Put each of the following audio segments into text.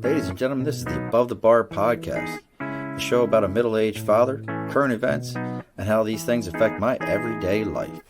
Ladies and gentlemen, this is the Above the Bar podcast, a show about a middle-aged father, current events, and how these things affect my everyday life.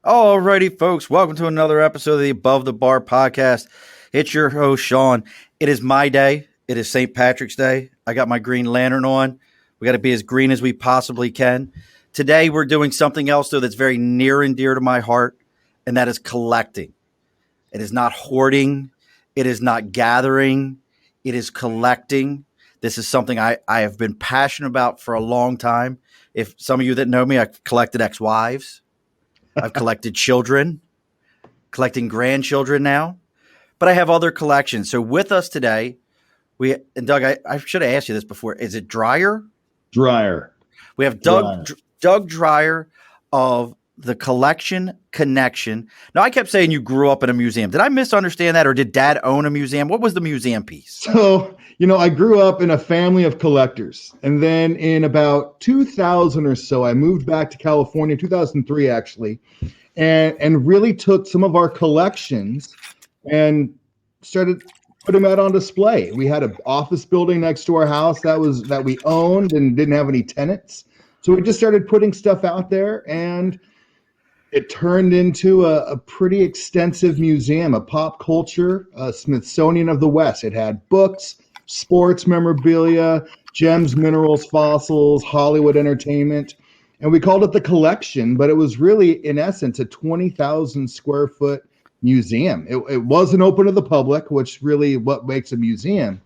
Alrighty, folks, welcome to another episode of the Above the Bar podcast. It's your host, Sean. It is my day. It is St. Patrick's Day. I got my green lantern on. We got to be as green as we possibly can. Today, we're doing something else, though, that's very near and dear to my heart, and that is collecting. It is not hoarding. It is not gathering. It is collecting. This is something I have been passionate about for a long time. If some of you that know me, I've collected ex-wives. I've collected children, collecting grandchildren now, but I have other collections. So with us today, Doug, I should have asked you this before. Is it Dreier? Dreier. We have Doug Dreier of the Collection Connection. Now, I kept saying you grew up in a museum. Did I misunderstand that, or did Dad own a museum? What was the museum piece? So, I grew up in a family of collectors. And then in about 2000 or so, I moved back to California, 2003 actually, and really took some of our collections and started putting them out on display. We had an office building next to our house that we owned and didn't have any tenants. So we just started putting stuff out there, and it turned into a pretty extensive museum, a pop culture, Smithsonian of the West. It had books, sports memorabilia, gems, minerals, fossils, Hollywood entertainment. And we called it the Collection, but it was really, in essence, a 20,000 square foot museum. It wasn't open to the public, which really what makes a museum.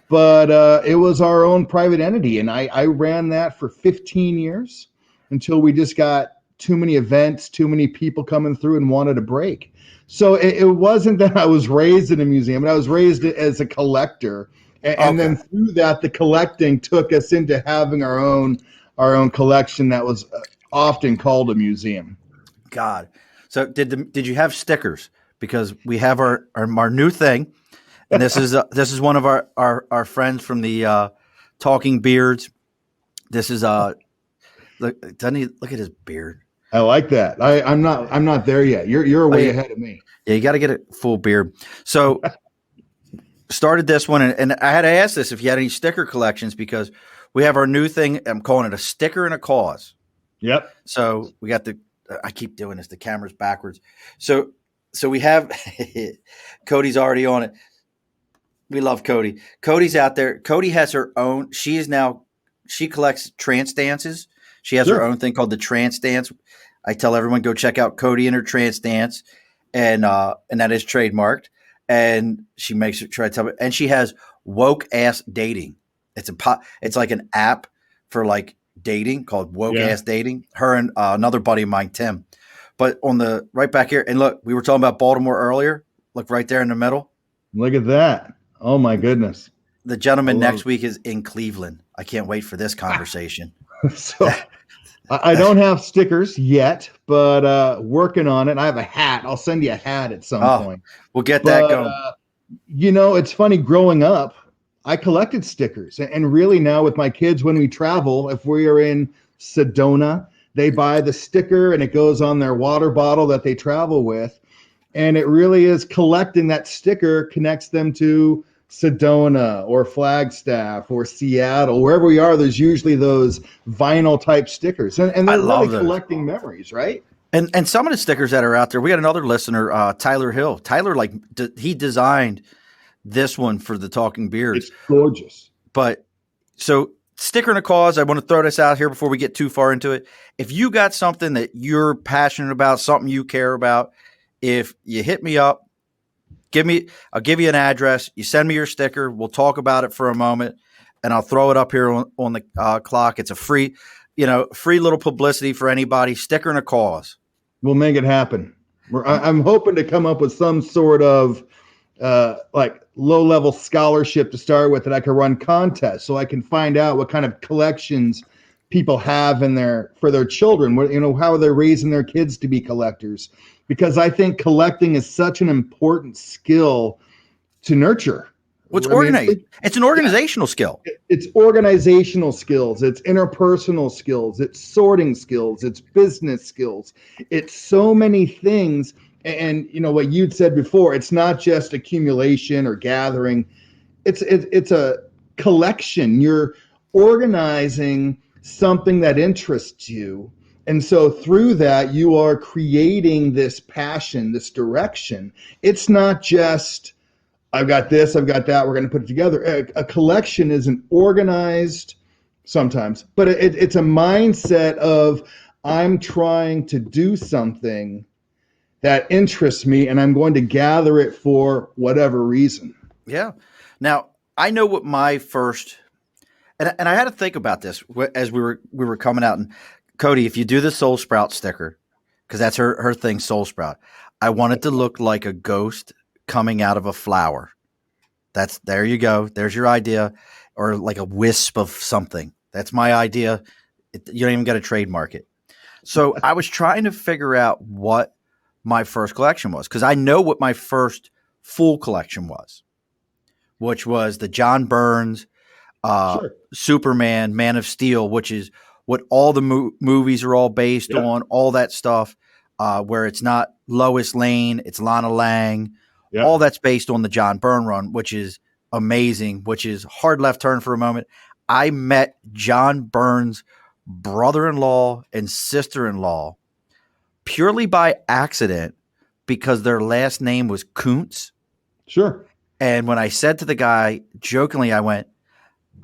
But it was our own private entity. And I ran that for 15 years until we just got too many events, too many people coming through and wanted a break. So it wasn't that I was raised in a museum, but I was raised as a collector. And then through that, the collecting took us into having our own collection that was often called a museum. God. So did you have stickers? Because we have our new thing, and this is one of our friends from the Talking Beards. This is look, doesn't he look at his beard? I like that. I'm not there yet. You're way ahead of me. Yeah, you got to get a full beard. So started this one, and I had to ask this if you had any sticker collections, because we have our new thing. I'm calling it a sticker and a cause. Yep. So we got I keep doing this. The camera's backwards. So we have Cody's already on it. We love Cody. Cody's out there. Cody has her own. She collects trance dances. She has her own thing called the trance dance. I tell everyone, go check out Cody and her trance dance, and that is trademarked. And she makes it try to tell me. And she has woke ass dating. It's like an app for like dating called woke ass dating. Her and another buddy of mine, Tim. But on the right back here, and look, we were talking about Baltimore earlier. Look right there in the middle. Look at that. Oh my goodness. The gentleman next week is in Cleveland. I can't wait for this conversation. So I don't have stickers yet, but working on it. I have a hat. I'll send you a hat at some point. We'll get that going. It's funny, growing up, I collected stickers. And really now with my kids, when we travel, if we are in Sedona, they buy the sticker and it goes on their water bottle that they travel with. And it really is collecting that sticker connects them to Sedona or Flagstaff or Seattle, wherever we are. There's usually those vinyl type stickers, and they're really collecting memories, right? And some of the stickers that are out there, we got another listener, Tyler Hill. Tyler, he designed this one for the Talking Beards. It's gorgeous. But so sticker and a cause. I want to throw this out here before we get too far into it. If you got something that you're passionate about, something you care about, if you hit me up. I'll give you an address. You send me your sticker. We'll talk about it for a moment, and I'll throw it up here on the clock. It's a free little publicity for anybody. Sticker and a cause. We'll make it happen. I'm hoping to come up with some sort of like low-level scholarship to start with that I can run contests, so I can find out what kind of collections people have for their children. How are they raising their kids to be collectors? Because I think collecting is such an important skill to nurture. What's I mean, organized? It's an organizational skill. it's organizational skills, it's interpersonal skills, it's sorting skills, it's business skills, it's so many things. And what you'd said before, it's not just accumulation or gathering. It's a collection. You're organizing something that interests you. And so through that, you are creating this passion, this direction. It's not just, I've got this, I've got that, we're going to put it together. A collection isn't organized sometimes, but it's a mindset of, I'm trying to do something that interests me, and I'm going to gather it for whatever reason. Yeah. Now, I know what my first, and I had to think about this as we were coming out. And Cody, if you do the Soul Sprout sticker, because that's her thing, Soul Sprout, I want it to look like a ghost coming out of a flower. There you go. There's your idea, or like a wisp of something. That's my idea. You don't even got to trademark it. So I was trying to figure out what my first collection was, because I know what my first full collection was, which was the John Burns, Sure. Superman, Man of Steel, which is what all the movies are all based on, all that stuff, where it's not Lois Lane, it's Lana Lang. All that's based on the John Byrne run, which is amazing, which is hard left turn for a moment. I met John Byrne's brother-in-law and sister-in-law purely by accident because their last name was Kuntz. Sure. And when I said to the guy jokingly, I went,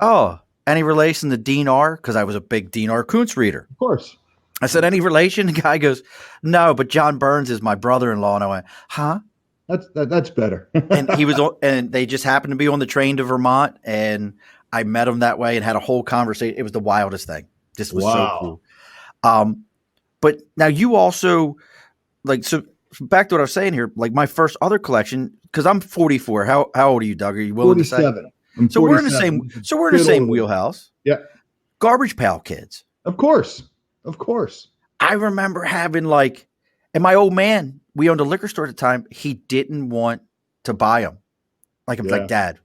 "Oh, any relation to Dean R?" Because I was a big Dean R. Kuntz reader. Of course. I said, "Any relation?" The guy goes, "No, but John Burns is my brother-in-law." And I went, "Huh?" That's better. And and they just happened to be on the train to Vermont, and I met him that way and had a whole conversation. It was the wildest thing. This was so cool. But now you also so back to what I was saying here, like my first other collection, because I'm 44. How old are you, Doug? Are you willing 47. to say? So we're in the same wheelhouse. Yeah. Garbage Pail Kids. Of course. I remember having and my old man, we owned a liquor store at the time. He didn't want to buy them. I'm like, Dad,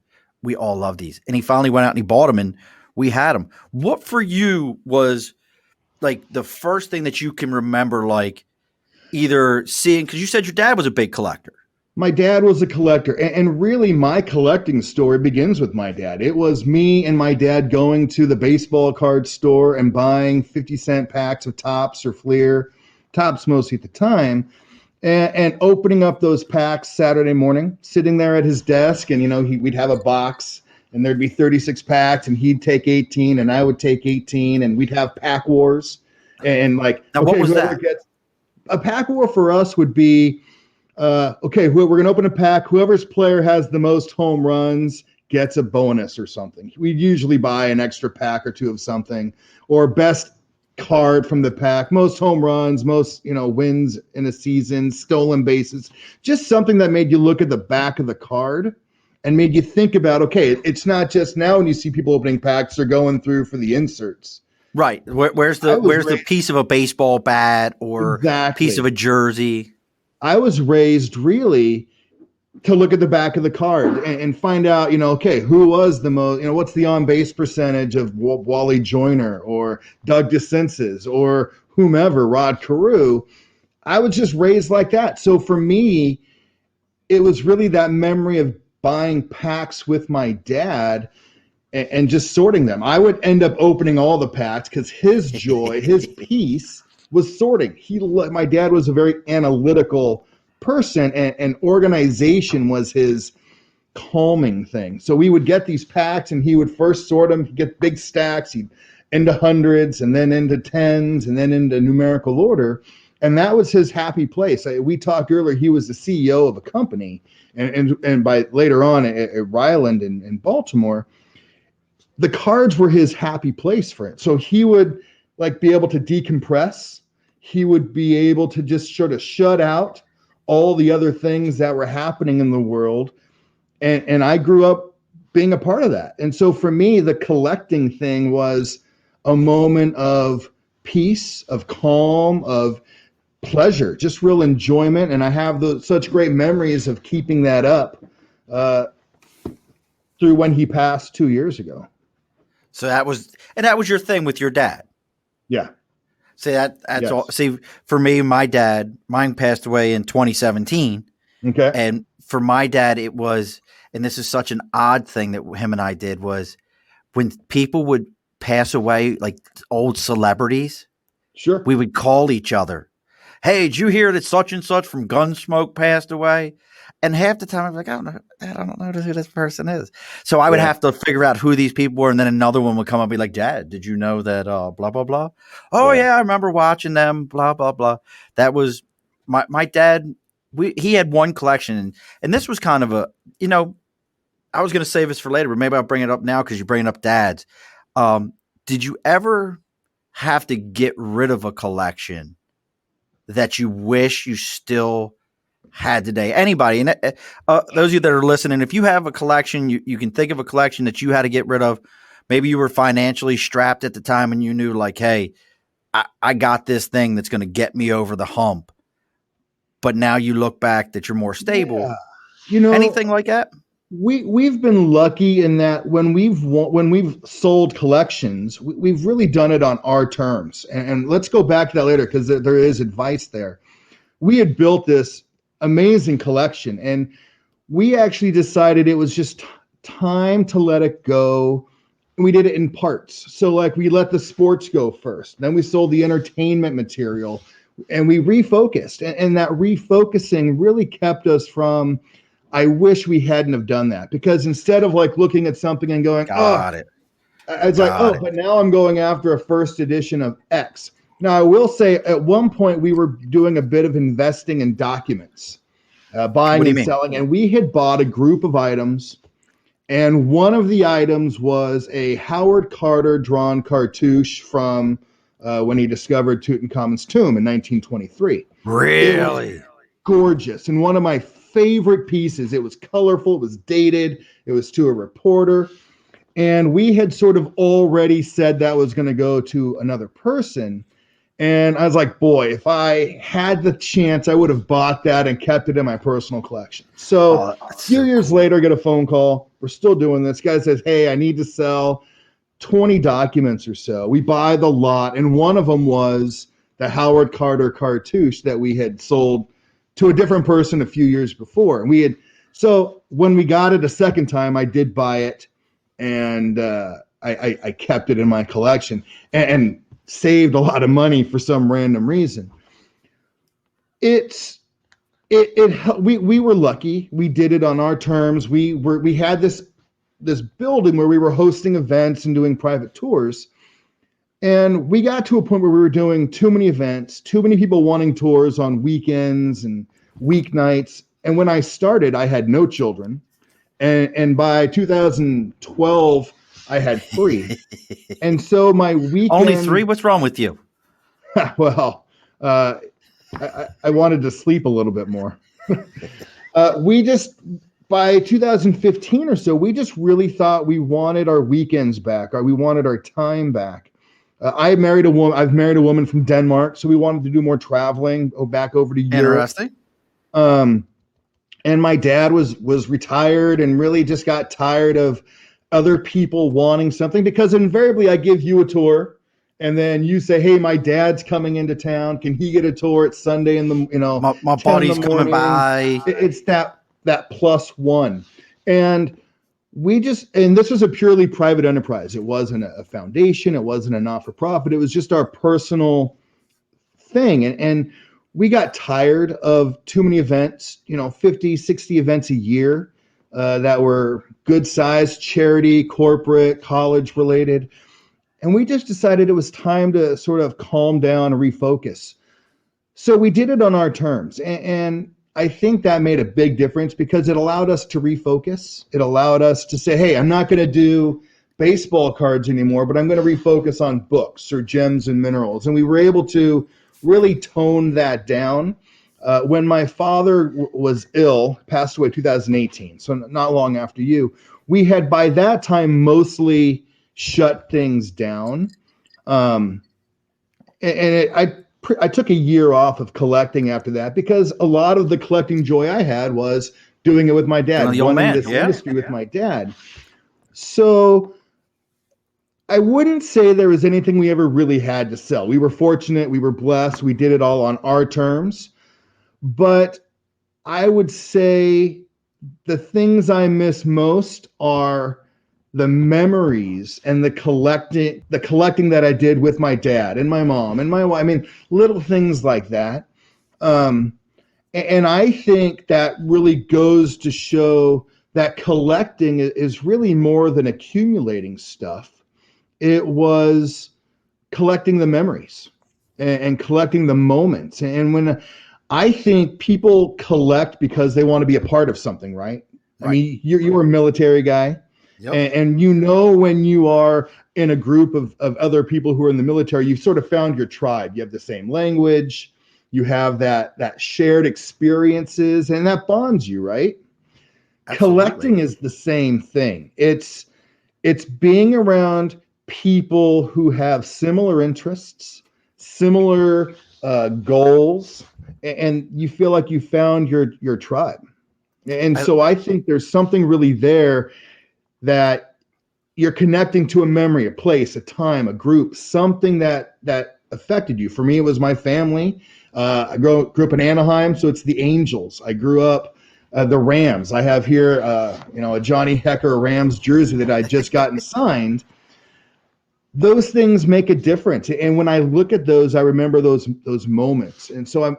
we all love these. And he finally went out and he bought them, and we had them. What for you was the first thing that you can remember, either seeing, because you said your dad was a big collector. My dad was a collector, and really my collecting story begins with my dad. It was me and my dad going to the baseball card store and buying 50-cent packs of Topps or Fleer, Topps mostly at the time, and opening up those packs Saturday morning, sitting there at his desk, and we'd have a box, and there'd be 36 packs, and he'd take 18, and I would take 18, and we'd have pack wars, and now what was that? A pack war for us would be, we're going to open a pack. Whoever's player has the most home runs gets a bonus or something. We'd usually buy an extra pack or two of something, or best card from the pack, most home runs, most wins in a season, stolen bases, just something that made you look at the back of the card and made you think about, okay, it's not just now when you see people opening packs, they're going through for the inserts. Right. Where's the piece of a baseball bat or piece of a jersey? I was raised really to look at the back of the card and find out, who was the most, what's the on-base percentage of Wally Joyner or Doug DeCinces or whomever, Rod Carew. I was just raised like that. So for me, it was really that memory of buying packs with my dad and just sorting them. I would end up opening all the packs because his joy, his peace was sorting. My dad was a very analytical person, and organization was his calming thing. So we would get these packs, and he would first sort them, get big stacks, he'd into hundreds, and then into tens, and then into numerical order. And that was his happy place. We talked earlier, he was the CEO of a company, and by later on at Ryland in Baltimore, the cards were his happy place for it. So he would be able to decompress. He would be able to just sort of shut out all the other things that were happening in the world. And I grew up being a part of that. And so for me, the collecting thing was a moment of peace, of calm, of pleasure, just real enjoyment. And I have such great memories of keeping that up through when he passed 2 years ago. So that was your thing with your dad. Yeah. See that's all. Yes. See, for me, mine passed away in 2017, Okay. and for my dad, it was, and this is such an odd thing that him and I did was when people would pass away, like old celebrities, Sure. we would call each other. Hey, did you hear that such and such from Gunsmoke passed away? And half the time I was like, I don't know, Dad, I don't know who this person is. So I would have to figure out who these people were, and then another one would come up and be like, Dad, did you know that blah blah blah? Oh yeah, I remember watching them, blah blah blah. That was my dad. He had one collection, and this was kind of a, I was going to save this for later, but maybe I'll bring it up now because you're bringing up dads. Did you ever have to get rid of a collection that you wish you still had today? Anybody, and those of you that are listening, if you have a collection, you can think of a collection that you had to get rid of. Maybe you were financially strapped at the time and you knew like, hey, I got this thing that's going to get me over the hump. But now you look back that you're more stable. Yeah. Anything like that? We've been lucky in that when we've sold collections, we've really done it on our terms. And let's go back to that later because there is advice there. We had built this amazing collection, and we actually decided it was just time to let it go. And we did it in parts. So like we let the sports go first, then we sold the entertainment material, and we refocused. And that refocusing really kept us from, I wish we hadn't have done that, because instead of like looking at something and going, Got it. But now I'm going after a first edition of X. Now, I will say at one point we were doing a bit of investing in documents, buying and selling, and we had bought a group of items, and one of the items was a Howard Carter drawn cartouche from when he discovered Tutankhamun's tomb in 1923. Really? Gorgeous. And one of my favorite pieces. It was colorful. It was dated. It was to a reporter. And we had sort of already said that was going to go to another person. And I was like, boy, if I had the chance, I would have bought that and kept it in my personal collection. So a few years later, I get a phone call. We're still doing this. Guy says, hey, I need to sell 20 documents or so. We buy the lot. And one of them was the Howard Carter cartouche that we had sold to a different person a few years before. And so when we got it a second time, I did buy it, and I kept it in my collection and saved a lot of money for some random reason. We were lucky. We did it on our terms. We had this building where we were hosting events and doing private tours. And we got to a point where we were doing too many events, too many people wanting tours on weekends and weeknights. And when I started, I had no children. And by 2012, I had 3. And so my weekend... Only 3? What's wrong with you? Well, I wanted to sleep a little bit more. By 2015 or so, we just really thought we wanted our weekends back, or we wanted our time back. I've married a woman from Denmark, so we wanted to do more traveling, go back over to Europe. Interesting. And my dad was retired and really just got tired of other people wanting something, because invariably I give you a tour and then you say, hey, my dad's coming into town. Can he get a tour? It's Sunday in the, my buddy's coming by. It's that +1. And this was a purely private enterprise. It wasn't a foundation. It wasn't a not-for-profit. It was just our personal thing. And we got tired of too many events, 50, 60 events a year that were good size, charity, corporate, college related. And we just decided it was time to sort of calm down and refocus. So we did it on our terms. And I think that made a big difference, because it allowed us to refocus. It allowed us to say, hey, I'm not going to do baseball cards anymore, but I'm going to refocus on books or gems and minerals. And we were able to really tone that down. When my father was ill, passed away 2018, so not long after you, we had by that time mostly shut things down. Um, I took a year off of collecting after that because a lot of the collecting joy I had was doing it with my Doing dad, the old running man. this Yeah. industry with my dad. So I wouldn't say there was anything we ever really had to sell. We were fortunate, we were blessed, we did it all on our terms. But I would say the things I miss most are the memories and the collecting that I did with my dad and my mom and my wife. I mean, little things like that. Um, and I think that really goes to show that collecting is really more than accumulating stuff. It was collecting the memories and collecting the moments. And when I think people collect because they want to be a part of something, right? I Right. mean, you're a military guy, Yep. and you know when you are in a group of other people who are in the military, you've sort of found your tribe. You have the same language, you have that shared experiences, and that bonds you, right? Absolutely. Collecting is the same thing. It's being around people who have similar interests, similar goals, and you feel like you found your tribe. And I, so I think there's something really there that you're connecting to a memory, a place, a time, a group, something that affected you. For me, it was my family. I grew up in Anaheim, so it's the Angels. I grew up the Rams. I have here, a Johnny Hecker Rams jersey that I just gotten signed. Those things make a difference, and when I look at those, I remember those moments, and so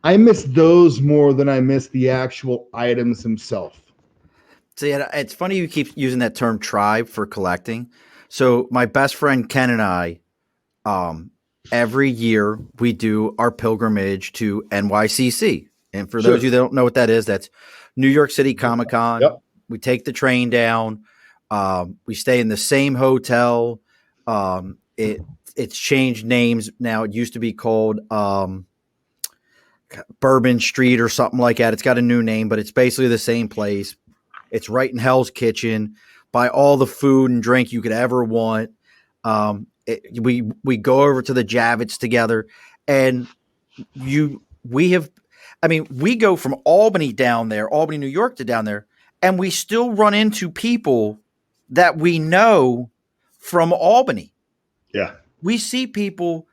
I miss those more than I miss the actual items themselves. See, it's funny you keep using that term tribe for collecting. So my best friend Ken and I, um, every year we do our pilgrimage to NYCC. And for those of Sure. you that don't know what that is, that's New York City Comic Con. Yep. We take the train down. We stay in the same hotel. It's changed names now. It used to be called Bourbon Street or something like that. It's got a new name, but it's basically the same place. It's right in Hell's Kitchen. Buy all the food and drink you could ever want. We go over to the Javits together, and we have. I mean, we go from Albany down there, Albany, New York, to down there, and we still run into people that we know from Albany. Yeah. We see people.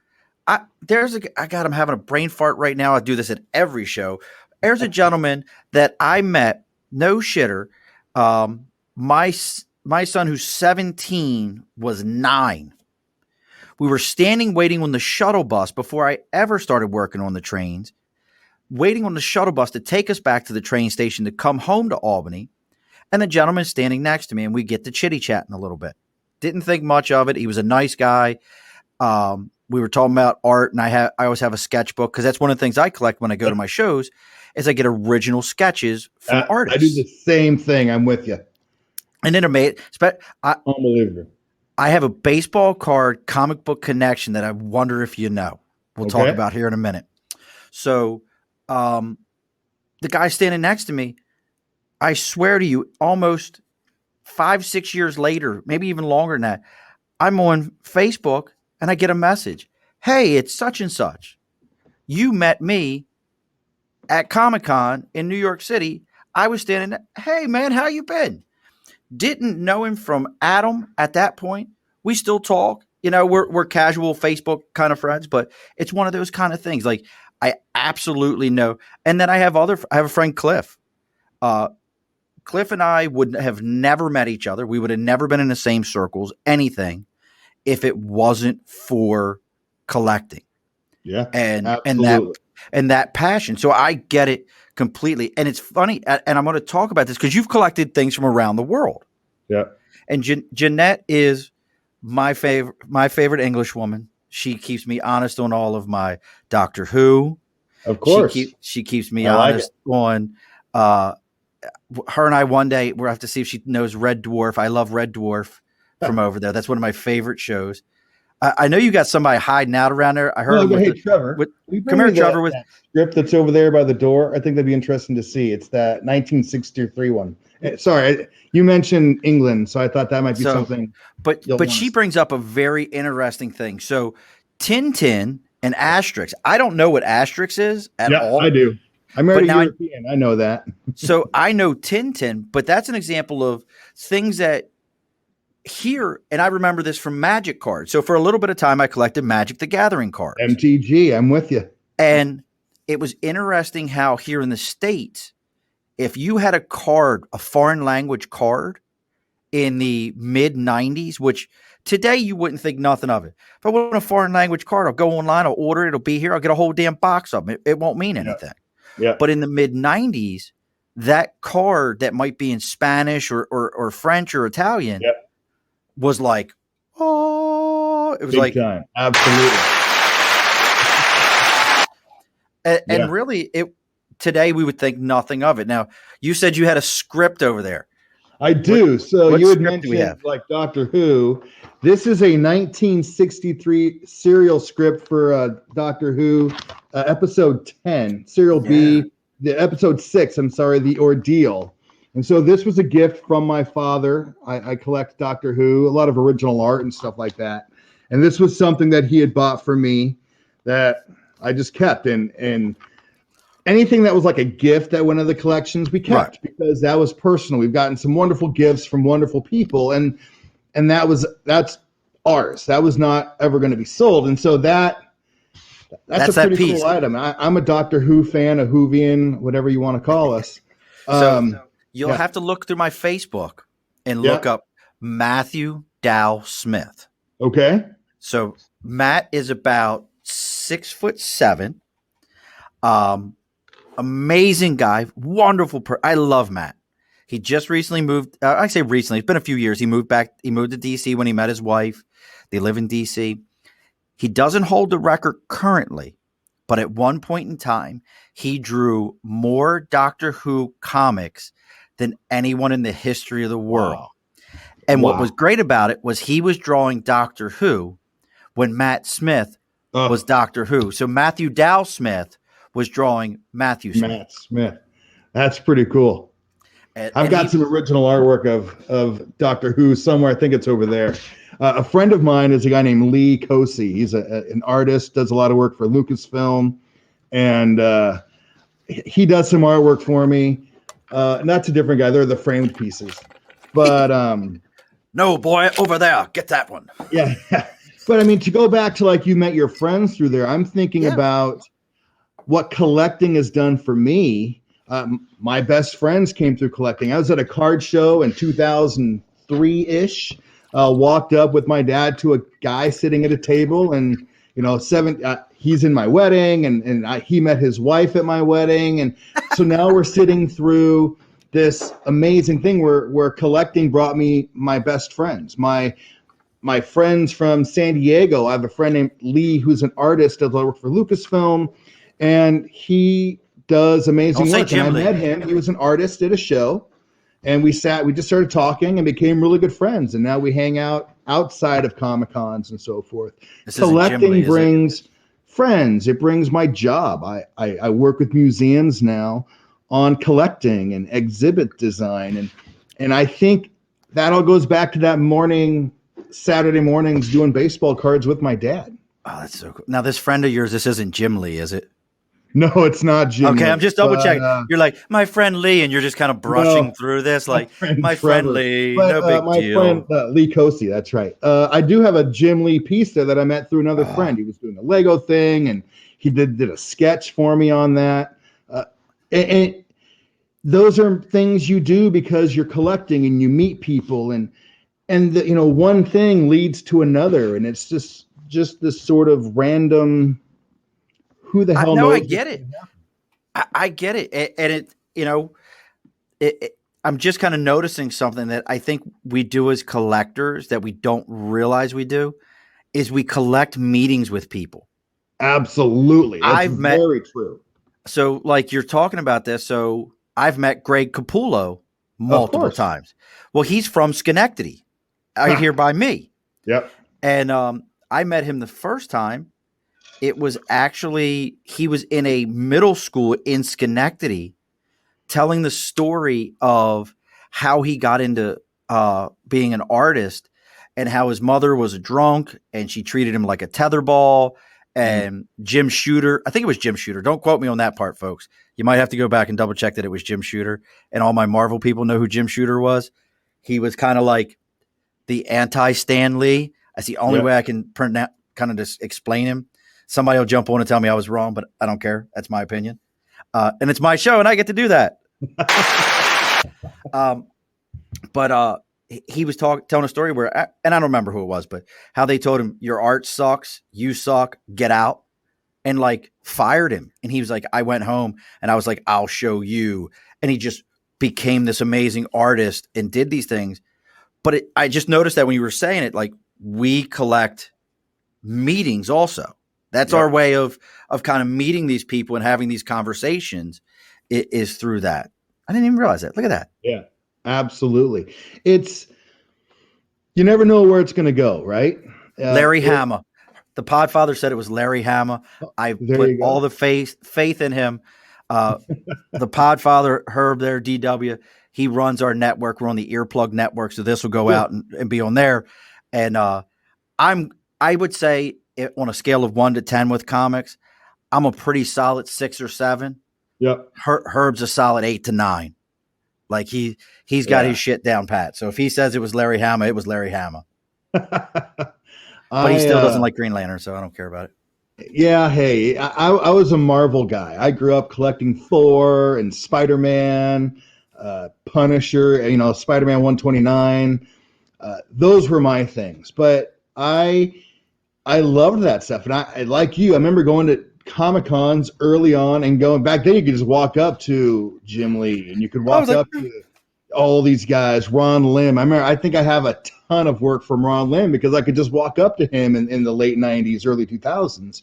I got him having a brain fart right now. I do this at every show. There's a gentleman that I met, no shitter. My son, who's 17, was 9. We were standing waiting on the shuttle bus before I ever started working on the trains, waiting on the shuttle bus to take us back to the train station to come home to Albany. And the gentleman's standing next to me, and we get to chitty chatting a little bit. Didn't think much of it. He was a nice guy. We were talking about art, and I always have a sketchbook because that's one of the things I collect when I go to my shows is I get original sketches from I do the artists. same thing. I'm with you. And then Unbelievable. I have a baseball card comic book connection that I wonder if you know. We'll talk Okay. about here in a minute. So the guy standing next to me, I swear to you, almost 5-6 years later, maybe even longer than that, I'm on Facebook and I get a message. Hey, it's such and such. You met me at Comic-Con in New York City. I was standing there. Hey, man, how you been? Didn't know him from Adam at that point. We still talk. You know, we're casual Facebook kind of friends, but it's one of those kind of things. Like I absolutely know. And then I have a friend Cliff. Cliff and I would have never met each other. We would have never been in the same circles, anything, if it wasn't for collecting Yeah. and Absolutely. that passion. So I get it completely. And it's funny, and I'm going to talk about this because you've collected things from around the world. Yeah. And Jeanette is my favorite English woman. She keeps me honest on all of my Doctor Who. Of course. She keeps me I like honest on her and I. One day we'll have to see if she knows Red Dwarf. I love Red Dwarf from over there. That's one of my favorite shows. I know you got somebody hiding out around there. I heard him Hey, Trevor. come here, Trevor. That script that's over there by the door. I think that'd be interesting to see. It's that 1963 one. Sorry, you mentioned England, so I thought that might be So, something but you'll but want she to. brings up a very interesting thing. So, Tintin and Asterix. I don't know what Asterix is at Yeah, I all, do. I but married a now European. I know that. so I know Tintin, but that's an example of things that here, and I remember this from Magic cards. So for a little bit of time, I collected Magic the Gathering cards, MTG, I'm with you. and it was interesting how here in the States, if you had a card, a foreign language card in the mid 90s, which today you wouldn't think nothing of it. If I want a foreign language card, I'll go online, I'll order it, it'll be here, I'll get a whole damn box of them. It won't mean Yeah, anything. yeah, But in the mid 90s, that card that might be in Spanish or French or Italian yeah. was like, oh, it was Big like, time. Absolutely. and, Yeah. really, it today we would think nothing of it. Now, you said you had a script over there. I do. So what you had script do we mentioned have? like Doctor Who. This is a 1963 serial script for Doctor Who, episode 10, serial B, the episode 6. I'm sorry, The Ordeal. And so this was a gift from my father. I collect Doctor Who, a lot of original art and stuff like that. And this was something that he had bought for me that I just kept. And anything that was like a gift that went into the collections, we kept because that was personal. We've gotten some wonderful gifts from wonderful people, and that's ours. That was not ever going to be sold, and so that's a that pretty piece. cool item. I'm a Doctor Who fan, a Whovian, whatever you want to call us. So you'll have to look through my Facebook and look up Matthew Dow Smith. Okay. So Matt is about 6'7". Amazing guy, wonderful. I love Matt. He just recently moved. I say recently; it's been a few years. He moved back. He moved to DC when he met his wife. They live in DC. He doesn't hold the record currently, but at one point in time, he drew more Doctor Who comics than anyone in the history of the world. Wow. And what was great about it was he was drawing Doctor Who when Matt Smith was Doctor Who. So Matthew Dow Smith was drawing Matthew Smith. Matt Smith. That's pretty cool. I've got some original artwork of Doctor Who somewhere. I think it's over there. A friend of mine is a guy named Lee Cosi. He's an artist, does a lot of work for Lucasfilm, and he does some artwork for me. And that's a different guy. They're the framed pieces. But no, boy, over there, get that one. Yeah. But I mean, to go back to like you met your friends through there, I'm thinking about what collecting has done for me. My best friends came through collecting. I was at a card show in 2003-ish. Walked up with my dad to a guy sitting at a table, and he's in my wedding, and he met his wife at my wedding, and so now we're sitting through this amazing thing where collecting brought me my best friends, my friends from San Diego. I have a friend named Lee who's an artist, does work for Lucasfilm, and he does amazing work. And I met him. He was an artist at a show, and we just started talking and became really good friends. And now we hang out outside of Comic-Cons and so forth. Collecting brings friends. It brings my job. I work with museums now on collecting and exhibit design. And I think that all goes back to that Saturday mornings doing baseball cards with my dad. Oh, that's so cool. Now, this friend of yours, this isn't Jim Lee, is it? No, it's not Jim. Okay, Lee, I'm just double checking. You're like, my friend Lee, and you're just kind of brushing through this, like, my friend Lee, no big deal. My friend Lee Cosi, that's right. I do have a Jim Lee piece there that I met through another friend. He was doing a Lego thing, and he did a sketch for me on that. And those are things you do because you're collecting and you meet people, and one thing leads to another, and it's just this sort of random. Who the hell knows? I get it. I get it, and I'm just kind of noticing something that I think we do as collectors that we don't realize we do is we collect meetings with people. Absolutely, that's very true. So, like you're talking about this, so I've met Greg Capullo multiple times. Well, he's from Schenectady, right here by me. Yep. And I met him the first time. It was actually, he was in a middle school in Schenectady telling the story of how he got into being an artist, and how his mother was a drunk and she treated him like a tetherball. And Jim Shooter, I think it was Jim Shooter. Don't quote me on that part, folks. You might have to go back and double check that it was Jim Shooter. And all my Marvel people know who Jim Shooter was. He was kind of like the anti-Stan Lee. That's the only way I can kind of just explain him. Somebody will jump on and tell me I was wrong, but I don't care. That's my opinion. And it's my show, and I get to do that. But he was telling a story where, and I don't remember who it was, but how they told him, your art sucks, you suck, get out, and like fired him. And he was like, I went home and I was like, I'll show you. And he just became this amazing artist and did these things. But I just noticed that when you were saying it, like, we collect meetings also. That's our way of kind of meeting these people and having these conversations is through that. I didn't even realize that. Look at that. Yeah, absolutely. You never know where it's going to go, right? Larry Hama. The Podfather said it was Larry Hama. I put all the faith in him. The Podfather, Herb there, DW, he runs our network. We're on the Earplug network, so this will go out and be on there. And I would say on a scale of 1 to 10 with comics, I'm a pretty solid 6 or 7. Yep. Herb's a solid 8 to 9. Like he's got his shit down pat. So if he says it was Larry Hama, it was Larry Hama. But he still doesn't like Green Lantern, so I don't care about it. Yeah, hey, I was a Marvel guy. I grew up collecting Thor and Spider-Man, Punisher, Spider-Man 129. Those were my things. But I loved that stuff. And I like you, I remember going to Comic-Cons early on and going back then. You could just walk up to Jim Lee and you could walk up to all these guys, Ron Lim. I think I have a ton of work from Ron Lim because I could just walk up to him in the late 90s, early 2000s.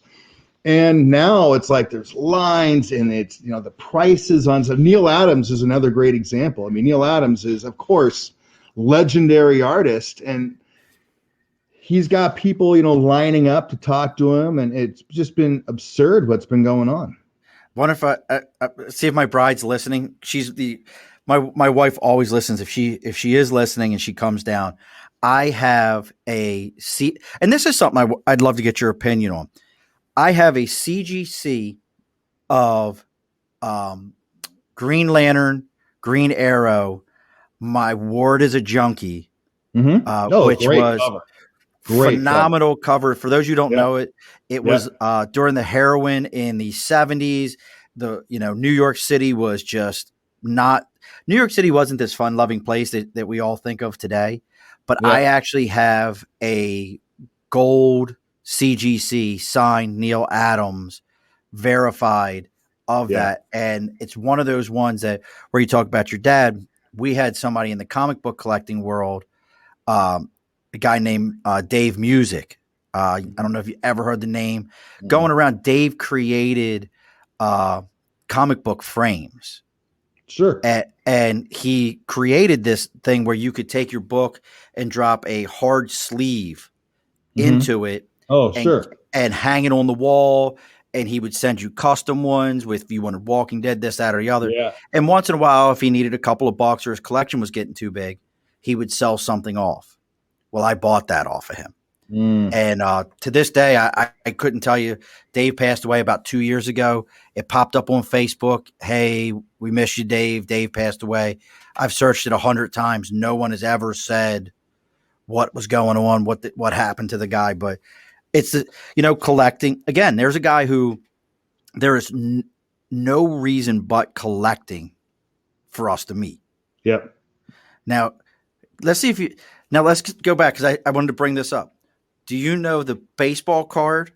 And now it's like there's lines and it's, the prices on stuff. Neil Adams is another great example. I mean, Neil Adams is, of course, legendary artist, and he's got people, lining up to talk to him, and it's just been absurd what's been going on. Wonder if I see if my bride's listening. She's my wife always listens. If she is listening and she comes down, I have a seat, and this is something I'd love to get your opinion on. I have a CGC of Green Lantern, Green Arrow. My ward is a junkie, which was cover. Phenomenal cover. For those who don't know it, it was during the heroin in the 70s. New York City was just not. New York City wasn't this fun-loving place that we all think of today. But I actually have a gold CGC signed Neil Adams, verified of that, and it's one of those ones that where you talk about your dad. We had somebody in the comic book collecting world, a guy named Dave Music. I don't know if you ever heard the name. Going around, Dave created comic book frames. Sure. And he created this thing where you could take your book and drop a hard sleeve into it. Oh, sure. And hang it on the wall. And he would send you custom ones with, if you wanted Walking Dead, this, that, or the other. Yeah. And once in a while, if he needed a couple of bucks or his collection was getting too big, he would sell something off. Well, I bought that off of him. And to this day, I couldn't tell you. Dave passed away about 2 years ago. It popped up on Facebook. Hey, we miss you, Dave. Dave passed away. I've searched it 100 times. No one has ever said what was going on, what happened to the guy. But it's, collecting. Again, there's a guy who there is no reason but collecting for us to meet. Yep. Now, let's go back because I wanted to bring this up. Do you know the baseball card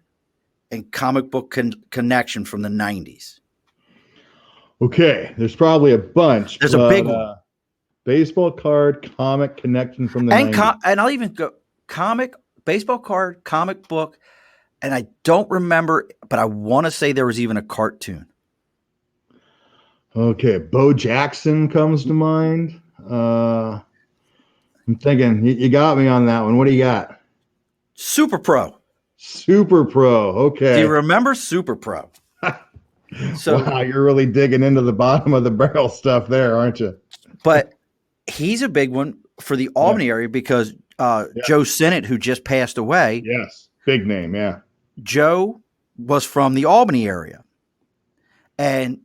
and comic book connection from the 90s? Okay, there's probably a bunch. There's a big one. Baseball card, comic connection from the 90s. And I'll even go baseball card, comic book, and I don't remember, but I want to say there was even a cartoon. Okay, Bo Jackson comes to mind. I'm thinking, you got me on that one. What do you got? Super Pro. Okay. Do you remember Super Pro? So wow, you're really digging into the bottom of the barrel stuff there, aren't you? But he's a big one for the Yeah. Albany area because Yeah. Joe Sinnott, who just passed away, Yes. Big name. Yeah. Joe was from the Albany area. And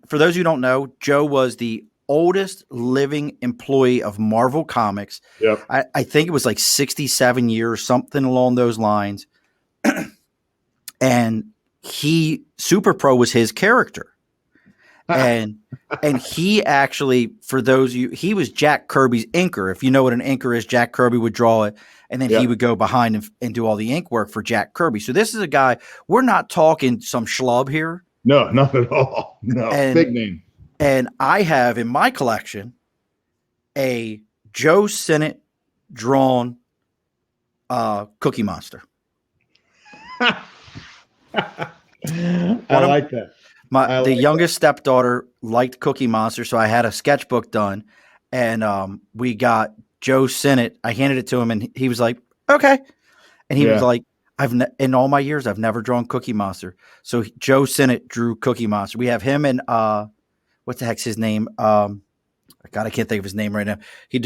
for those who don't know, Joe was the oldest living employee of Marvel Comics. Yep. I think it was like 67 years, something along those lines. And Super Pro was his character. And he actually, for those of you, he was Jack Kirby's inker. If you know what an inker is, Jack Kirby would draw it, and then he would go behind and do all the ink work for Jack Kirby. So this is a guy, we're not talking some schlub here. No, not at all. No, big name. And I have in my collection a Joe Sinnott drawn Cookie Monster. I like that. The youngest stepdaughter liked Cookie Monster, so I had a sketchbook done, and we got Joe Sinnott. I handed it to him, and he was like, "Okay," and he was like, in all my years, I've never drawn Cookie Monster." So Joe Sinnott drew Cookie Monster. We have him and what the heck's his name? God, I can't think of his name right now. He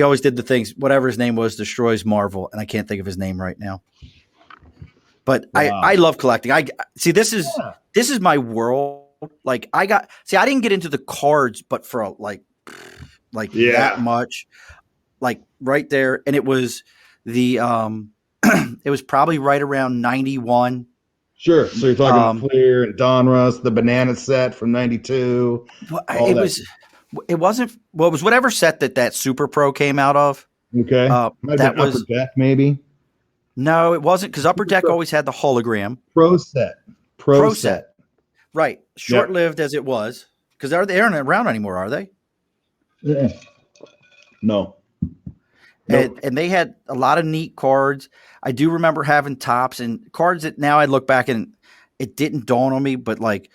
always did the things, whatever his name was, destroys Marvel, and I can't think of his name right now. But wow. I love collecting. I see this is my world. Like I didn't get into the cards, but for like that much, like right there. And it was it was probably right around 91. Sure. So you're talking Clear and Donruss, the banana set from 92. It was whatever set that Super Pro came out of. Okay. That was Upper Deck, maybe. No, it wasn't, because Upper Deck always had the hologram. Pro set. Right. Short-lived as it was. Because they aren't around anymore, are they? Yeah. No. And they had a lot of neat cards. I do remember having tops and cards that now I look back and it didn't dawn on me, but like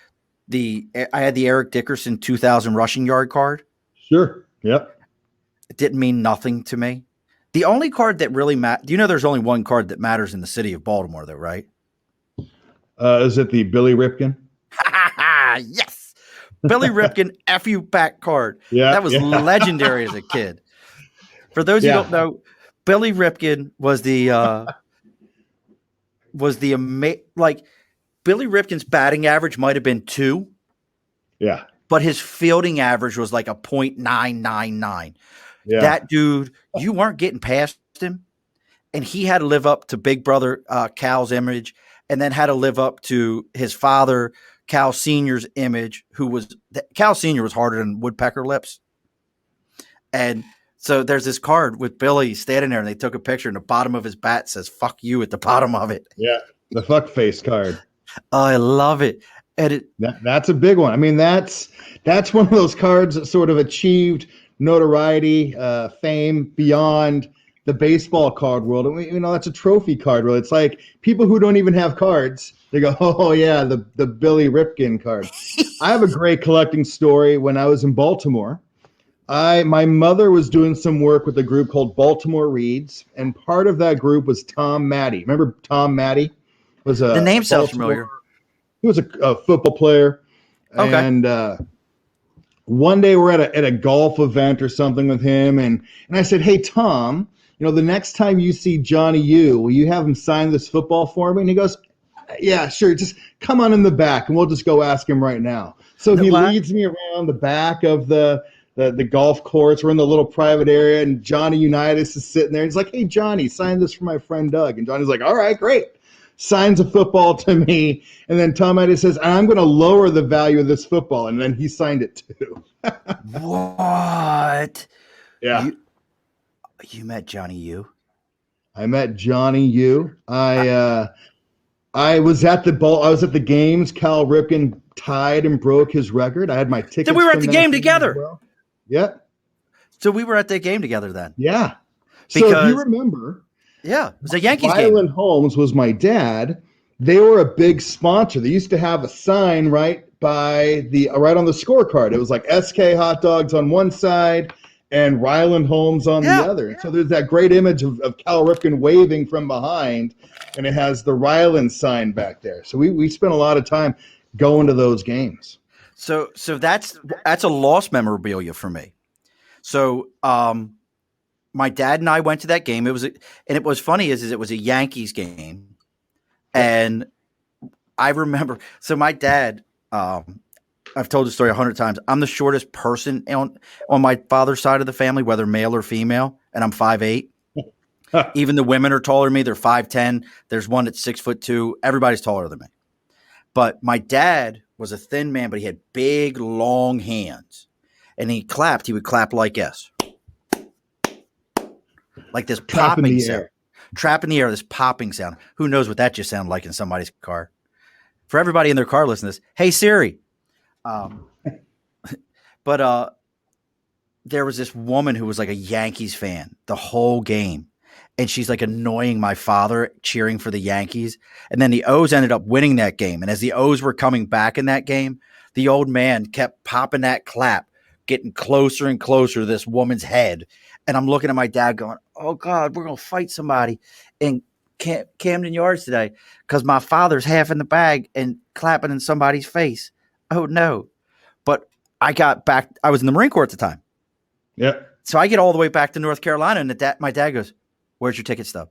I had the Eric Dickerson 2000 rushing yard card. Sure. Yep. It didn't mean nothing to me. The only card that really do you know there's only one card that matters in the city of Baltimore, though, right? Is it the Billy Ripken? Yes. Billy Ripken FU pack card. Yeah. That was legendary as a kid. For those who don't know, Billy Ripken was Billy Ripken's batting average might have been 2. Yeah. But his fielding average was like a .999. Yeah. That dude, you weren't getting past him, and he had to live up to Big Brother Cal's image, and then had to live up to his father Cal Sr.'s image, Cal Sr. was harder than woodpecker lips. And so there's this card with Billy standing there, and they took a picture, and the bottom of his bat says "fuck you" at the bottom of it. Yeah, the fuck face card. Oh, I love it. And that's a big one. I mean, that's one of those cards that sort of achieved notoriety, fame beyond the baseball card world. And that's a trophy card world. It's like people who don't even have cards, they go, "Oh yeah, the Billy Ripken card." I have a great collecting story. When I was in Baltimore, my mother was doing some work with a group called Baltimore Reads, and part of that group was Tom Maddie. Remember Tom Maddie? The name sounds familiar. He was a football player. Okay. And one day we're at a golf event or something with him, and I said, "Hey Tom, the next time you see Johnny U, will you have him sign this football for me?" And he goes, "Yeah, sure. Just come on in the back, and we'll just go ask him right now." So he leads me around the back of the golf course. We're in the little private area, and Johnny Unitas is sitting there. He's like, "Hey Johnny, sign this for my friend Doug." And Johnny's like, "All right, great." Signs a football to me, and then Tom Unitas says, "I'm going to lower the value of this football," and then he signed it too. What? Yeah. You met Johnny U? I met Johnny U. I was at the games. Cal Ripken tied and broke his record. I had my tickets. So we were at the game together. Well. Yeah. So we were at that game together then. Yeah. So if you remember. Yeah, it was a Yankees game. Ryland Holmes was my dad. They were a big sponsor. They used to have a sign right on the scorecard. It was like SK Hot Dogs on one side and Ryland Holmes on the other. And so there's that great image of Cal Ripken waving from behind, and it has the Ryland sign back there. So we spent a lot of time going to those games. So that's a lost memorabilia for me. So, my dad and I went to that game. And it was funny is it was a Yankees game, Yep. and I remember. So my dad, I've told the story 100 times. I'm the shortest person on my father's side of the family, whether male or female, and I'm 5'8". Even the women are taller than me. They're 5'10". There's one that's 6'2". Everybody's taller than me. But my dad was a thin man, but he had big, long hands. And he would clap like this. Like this Trap in popping the sound. air. Trap in the air, this popping sound. Who knows what that just sounded like in somebody's car? For everybody in their car listening to this, hey Siri. But there was this woman who was like a Yankees fan the whole game. And she's like annoying my father cheering for the Yankees. And then the O's ended up winning that game. And as the O's were coming back in that game, the old man kept popping that clap, getting closer and closer to this woman's head. And I'm looking at my dad going, oh God, we're going to fight somebody in Camden Yards today because my father's half in the bag and clapping in somebody's face. Oh no. But I got back. I was in the Marine Corps at the time. Yep. So I get all the way back to North Carolina and my dad goes, where's your ticket stub?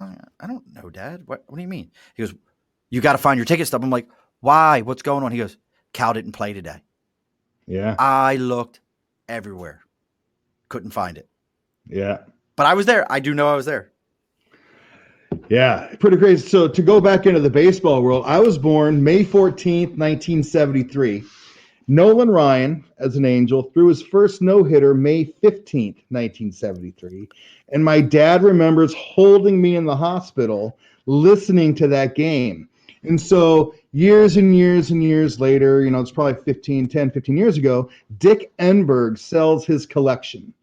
I don't know, Dad. What do you mean? He goes, you got to find your ticket stub. I'm like, why? What's going on? He goes, Cal didn't play today. Yeah. I looked everywhere. Couldn't find it. Yeah. But I was there. I do know I was there. Yeah, pretty crazy. So to go back into the baseball world, I was born May 14th, 1973. Nolan Ryan, as an Angel, threw his first no-hitter May 15th, 1973. And my dad remembers holding me in the hospital listening to that game. And so years and years and years later, it's probably 15 years ago, Dick Enberg sells his collection.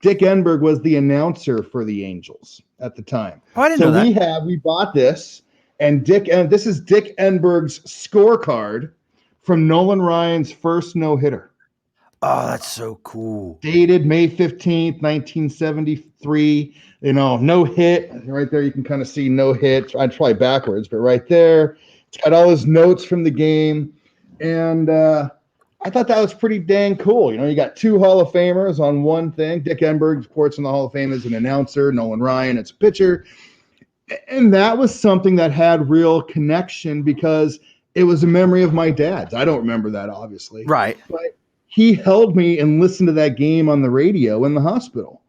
Dick Enberg was the announcer for the Angels at the time. Oh, I didn't know that. We bought this, and this is Dick Enberg's scorecard from Nolan Ryan's first no-hitter. Oh, that's so cool. Dated May 15th, 1973. No hit. Right there, you can kind of see no hit. I'd try backwards, but right there, it's got all his notes from the game. And I thought that was pretty dang cool. You got two Hall of Famers on one thing. Dick Enberg, of course, in the Hall of Fame as an announcer. Nolan Ryan, it's a pitcher. And that was something that had real connection because it was a memory of my dad's. I don't remember that, obviously. Right. But he held me and listened to that game on the radio in the hospital.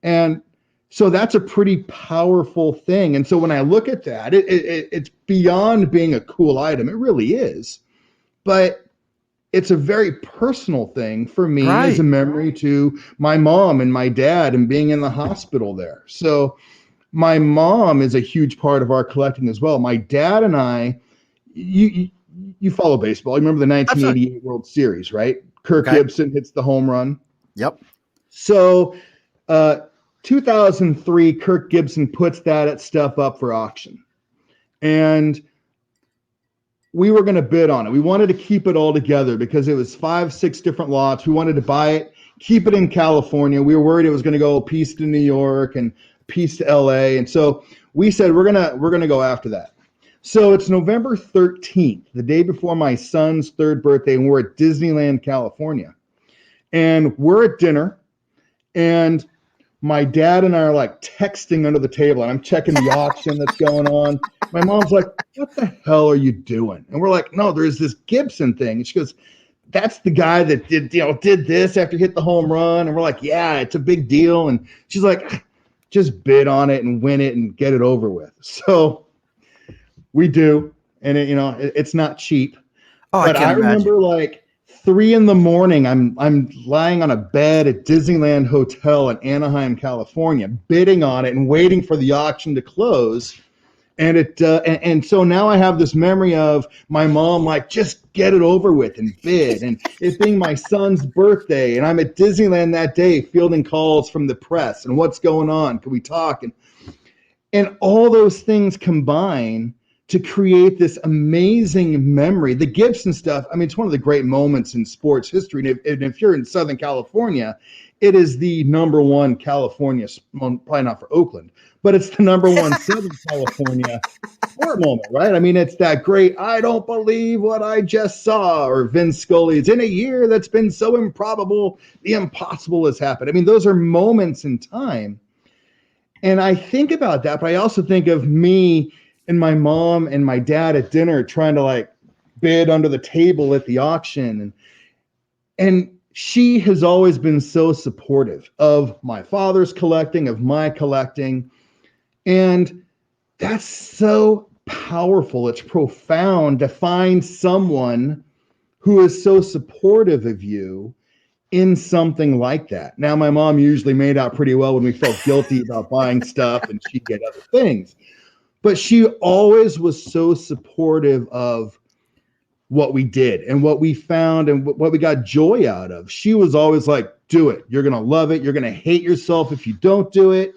And so that's a pretty powerful thing. And so when I look at that, it's beyond being a cool item. It really is. But it's a very personal thing for me as a memory to my mom and my dad and being in the hospital there. So my mom is a huge part of our collecting as well. My dad and I, you follow baseball. You remember the 1988 World Series, right? Kirk Gibson hits the home run. Yep. So 2003, Kirk Gibson puts that stuff up for auction. And we were going to bid on it. We wanted to keep it all together because it was 5-6 different lots. We wanted to buy it, keep it in California. We were worried it was going to go a piece to New York and a piece to LA. And so we said, we're going to go after that. So it's November 13th, the day before my son's third birthday, and we're at Disneyland, California. And we're at dinner, and my dad and I are like texting under the table, and I'm checking the auction that's going on. My mom's like, what the hell are you doing? And we're like, no, there's this Gibson thing. And she goes, that's the guy that did this after he hit the home run. And we're like, yeah, it's a big deal. And she's like, just bid on it and win it and get it over with. So we do. And it's not cheap. Oh, but I remember like 3 a.m. I'm lying on a bed at Disneyland Hotel in Anaheim, California, bidding on it and waiting for the auction to close. And and so now I have this memory of my mom like, just get it over with and bid. And it being my son's birthday, and I'm at Disneyland that day fielding calls from the press and what's going on? Can we talk? And all those things combine to create this amazing memory. The Gibson stuff, I mean, it's one of the great moments in sports history. And if you're in Southern California, it is the number one California, well, probably not for Oakland, but it's the number one Southern California sport moment, right? I mean, it's that great, I don't believe what I just saw, or Vince Scully's, in a year that's been so improbable, the impossible has happened. I mean, those are moments in time. And I think about that, but I also think of me and my mom and my dad at dinner trying to like bid under the table at the auction. And she has always been so supportive of my father's collecting, of my collecting. And that's so powerful. It's profound to find someone who is so supportive of you in something like that. Now, my mom usually made out pretty well when we felt guilty about buying stuff and she'd get other things. But she always was so supportive of what we did and what we found and what we got joy out of. She was always like, do it. You're going to love it. You're going to hate yourself if you don't do it.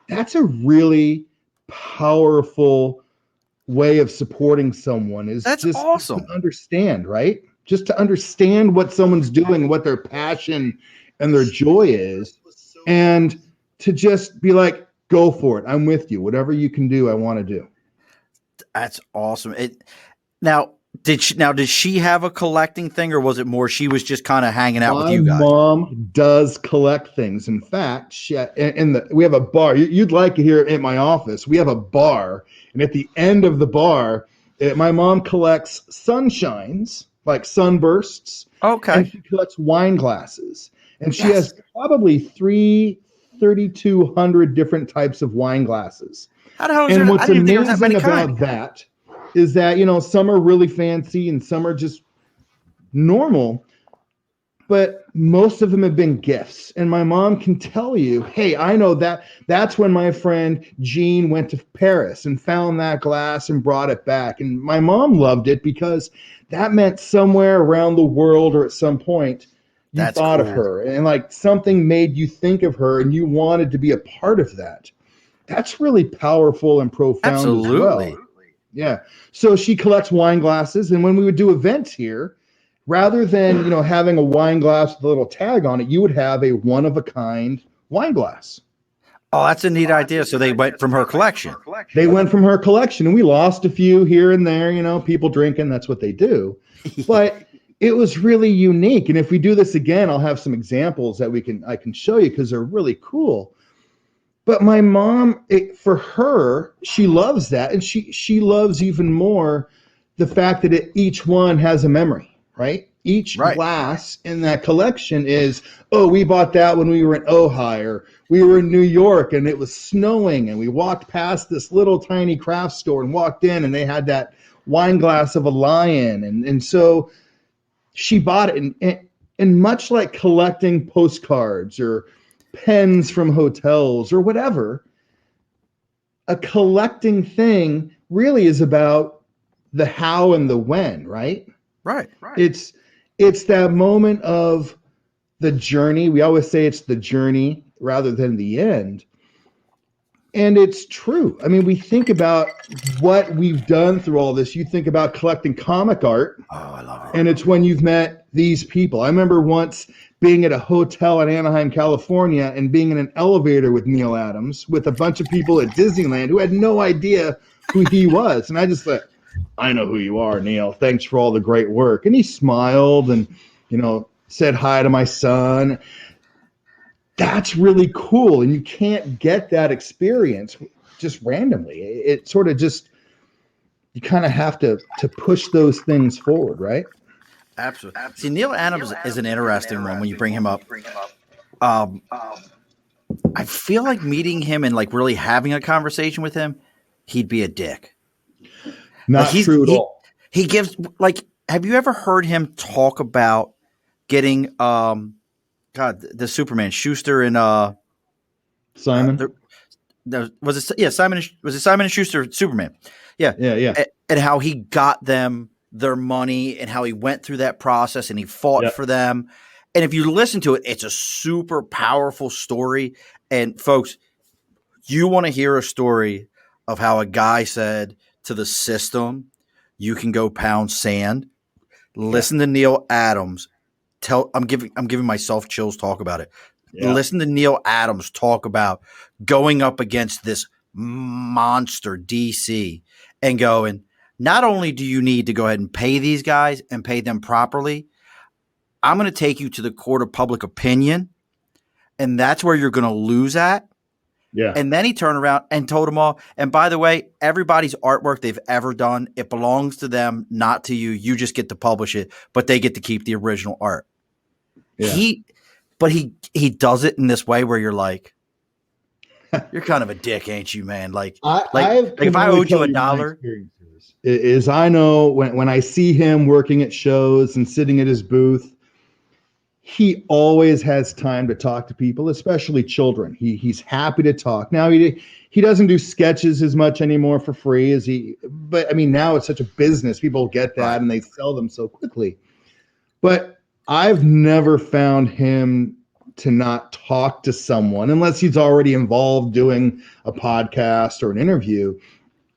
That's a really powerful way of supporting someone, is That's just awesome. to understand, right? Just to understand what someone's doing, what their passion and their joy is, and to just be like, go for it. I'm with you. Whatever you can do, I want to do. That's awesome. Did she have a collecting thing, or was it more she was just kind of hanging out with you guys? My mom does collect things. In fact, we have a bar. You'd like to hear it in my office. We have a bar, and at the end of the bar, my mom collects sunshines, like sunbursts. Okay. And she collects wine glasses. And she has probably 3,200 different types of wine glasses. How the hell is And there? what's I didn't think there was that amazing many about kinds. that is that, some are really fancy and some are just normal, but most of them have been gifts. And my mom can tell you, hey, I know that's when my friend Jean went to Paris and found that glass and brought it back. And my mom loved it because that meant somewhere around the world or at some point you thought of her, and like something made you think of her and you wanted to be a part of that. That's really powerful and profound as well. Yeah. So she collects wine glasses, and when we would do events here, rather than having a wine glass with a little tag on it, you would have a one-of-a-kind wine glass. Oh, that's a neat idea. So they went from her collection. They went from her collection, and we lost a few here and there. People drinking, that's what they do. But it was really unique. And if we do this again, I'll have some examples that I can show you because they're really cool. But my mom, for her, she loves that, and she loves even more the fact that each one has a memory, right? Each glass in that collection is, oh, we bought that when we were in Ojai, or we were in New York and it was snowing and we walked past this little tiny craft store and walked in and they had that wine glass of a lion. And so she bought it. And much like collecting postcards or pens from hotels or whatever, a collecting thing really is about the how and the when, right? Right. It's that moment of the journey. We always say it's the journey rather than the end. And it's true. I mean, we think about what we've done through all this. You think about collecting comic art. Oh, I love it. And it's when you've met these people. I remember once being at a hotel in Anaheim, California, and being in an elevator with Neil Adams with a bunch of people at Disneyland who had no idea who he was. And I just thought, I know who you are, Neil. Thanks for all the great work. And he smiled and, said hi to my son. That's really cool. And you can't get that experience just randomly. It sort of just, you kind of have to push those things forward, right? Absolutely. See, Neil Adams is an interesting one when you bring him up. I feel like meeting him and like really having a conversation with him, he'd be a dick. Not true at all. He gives, like, have you ever heard him talk about getting the Superman, Schuster and Simon? Was it Simon and Schuster Superman? Yeah. And how he got them their money and how he went through that process and he fought for them. And if you listen to it, it's a super powerful story. And folks, you want to hear a story of how a guy said to the system, you can go pound sand. Listen to Neil Adams. I'm giving myself chills talk about it. Yeah. listen to Neil Adams talk about going up against this monster DC and going, not only do you need to go ahead and pay these guys and pay them properly, I'm going to take you to the court of public opinion, and that's where you're going to lose at. Yeah. And then he turned around and told them all, and by the way, everybody's artwork they've ever done, it belongs to them, not to you. You just get to publish it, but they get to keep the original art. Yeah. He does it in this way where you're like, you're kind of a dick, ain't you, man? Like if I owed you $1, is I know when I see him working at shows and sitting at his booth, he always has time to talk to people, especially children. He's happy to talk. Now he doesn't do sketches as much anymore for free as but I mean, now it's such a business. People get that right. And they sell them so quickly. But I've never found him to not talk to someone unless he's already involved doing a podcast or an interview,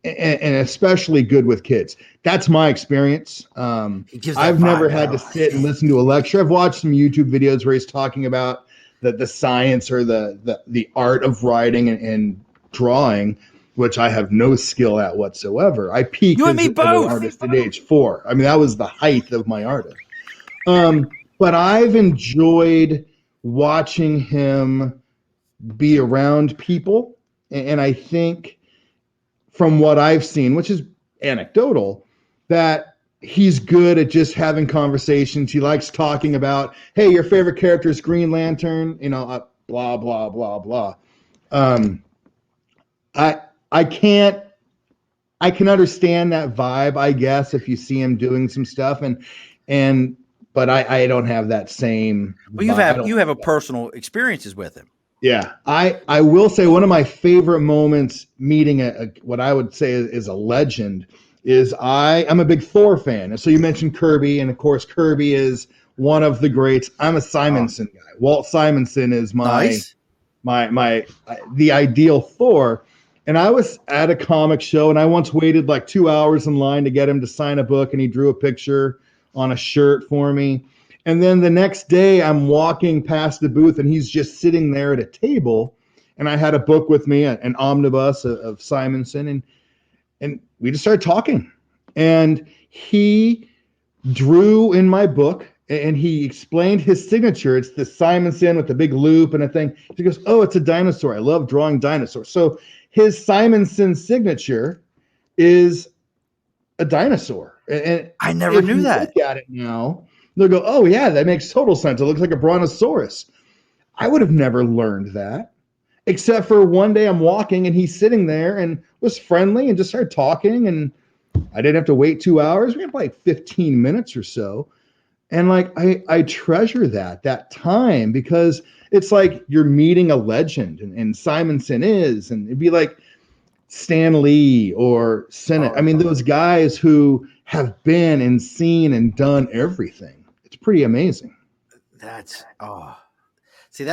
and especially good with kids. That's my experience. I've never had to sit and listen to a lecture. I've watched some YouTube videos where he's talking about the science or the art of writing and drawing, which I have no skill at whatsoever. I peaked as an artist at age 4. I mean, that was the height of my artist. But I've enjoyed watching him be around people. And I think from what I've seen, which is anecdotal, that he's good at just having conversations. He likes talking about, hey, your favorite character is Green Lantern, blah, blah, blah, blah. I can understand that vibe, I guess, if you see him doing some stuff but I don't have that same. Well, you have a personal experiences with him. Yeah, I will say one of my favorite moments meeting what I would say is a legend is I'm a big Thor fan. And so you mentioned Kirby, and of course Kirby is one of the greats. I'm a Simonson guy. Walt Simonson is the ideal Thor. And I was at a comic show, and I once waited like 2 hours in line to get him to sign a book, and he drew a picture on a shirt for me. And then the next day I'm walking past the booth and he's just sitting there at a table, and I had a book with me, an omnibus of Simonson, and we just started talking, and he drew in my book and he explained his signature. It's the Simonson with the big loop and a thing. He goes, oh, it's a dinosaur. I love drawing dinosaurs. So his Simonson signature is a dinosaur. And I never knew that. Look at it now, they'll go, oh yeah, that makes total sense. It looks like a brontosaurus. I would have never learned that, except for one day I'm walking and he's sitting there and was friendly and just started talking, and I didn't have to wait 2 hours. We had like 15 minutes or so. And like, I treasure that time, because it's like you're meeting a legend, and Simonson is, and it'd be like Stan Lee or Sennett. I mean, those guys who have been and seen and done everything. It's pretty amazing. That's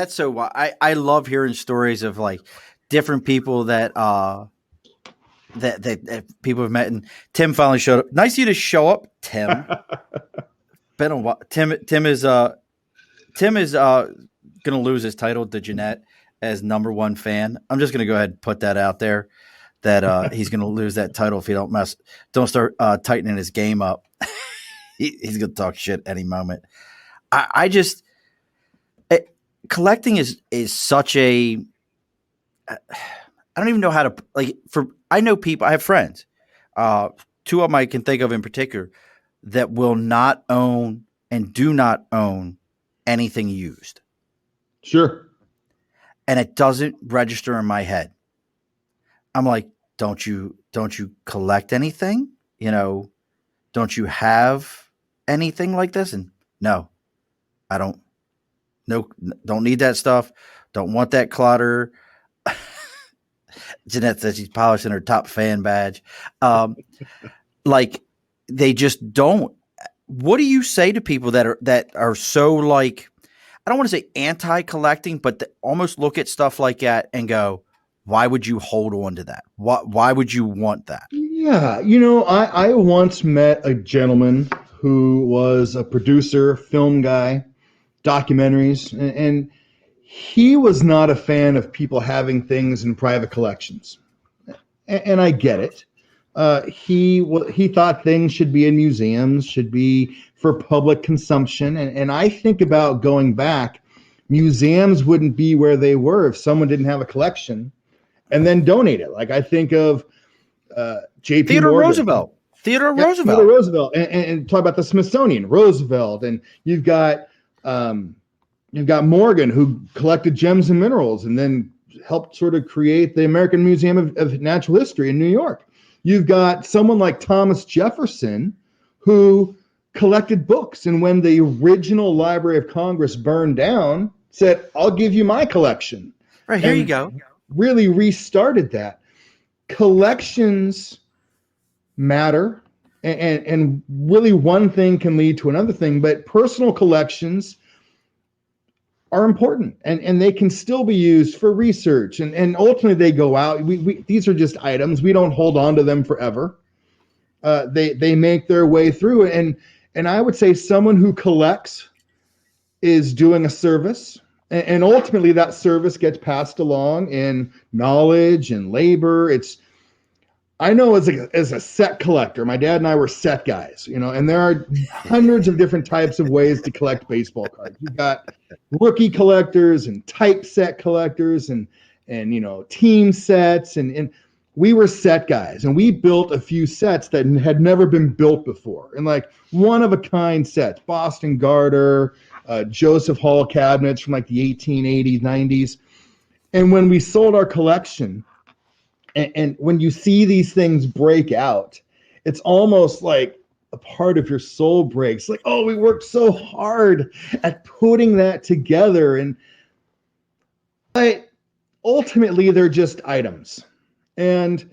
so I love hearing stories of like different people that people have met. And Tim finally showed up. Nice of you to show up, Tim. Been a while. Tim is gonna lose his title to Jeanette as #1 fan. I'm just gonna go ahead and put that out there, that he's gonna lose that title if he don't start tightening his game up. He's gonna talk shit any moment. Collecting is such a, I don't even know how to, like, I know people, I have friends, 2 of them I can think of in particular, that will not own and do not own anything used. Sure. And it doesn't register in my head. I'm like, don't you collect anything? Don't you have anything like this? And no, I don't. No, don't need that stuff. Don't want that clutter. Jeanette says she's polishing her top fan badge. Like, they just don't. What do you say to people that are so, like, I don't want to say anti-collecting, but almost look at stuff like that and go, why would you hold on to that? Why would you want that? Yeah. I once met a gentleman who was a producer, film guy, documentaries, and he was not a fan of people having things in private collections, and I get it. He thought things should be in museums, should be for public consumption, and I think about going back. Museums wouldn't be where they were if someone didn't have a collection and then donate it. Like I think of J.P. Theodore Morgan. Roosevelt. Theodore Yeah, Roosevelt. Theodore Roosevelt, and talk about the Smithsonian, Roosevelt, and you've got Morgan, who collected gems and minerals, and then helped sort of create the American Museum of Natural History in New York. You've got someone like Thomas Jefferson, who collected books, and when the original Library of Congress burned down, said, "I'll give you my collection." Right, here and you go. Really restarted that. Collections matter, and really one thing can lead to another thing, but personal collections are important, and they can still be used for research, and ultimately they go out. These are just items. We don't hold on to them forever. They make their way through, and I would say someone who collects is doing a service, and ultimately that service gets passed along in knowledge and labor. I know as a set collector, my dad and I were set guys, and there are hundreds of different types of ways to collect baseball cards. You've got rookie collectors and typeset collectors and team sets, and we were set guys, and we built a few sets that had never been built before, and like one of a kind sets, Boston Garter, Joseph Hall cabinets from like the 1880s, 90s. And when we sold our collection, and when you see these things break out, it's almost like a part of your soul breaks. Like, oh, we worked so hard at putting that together. But ultimately, they're just items. And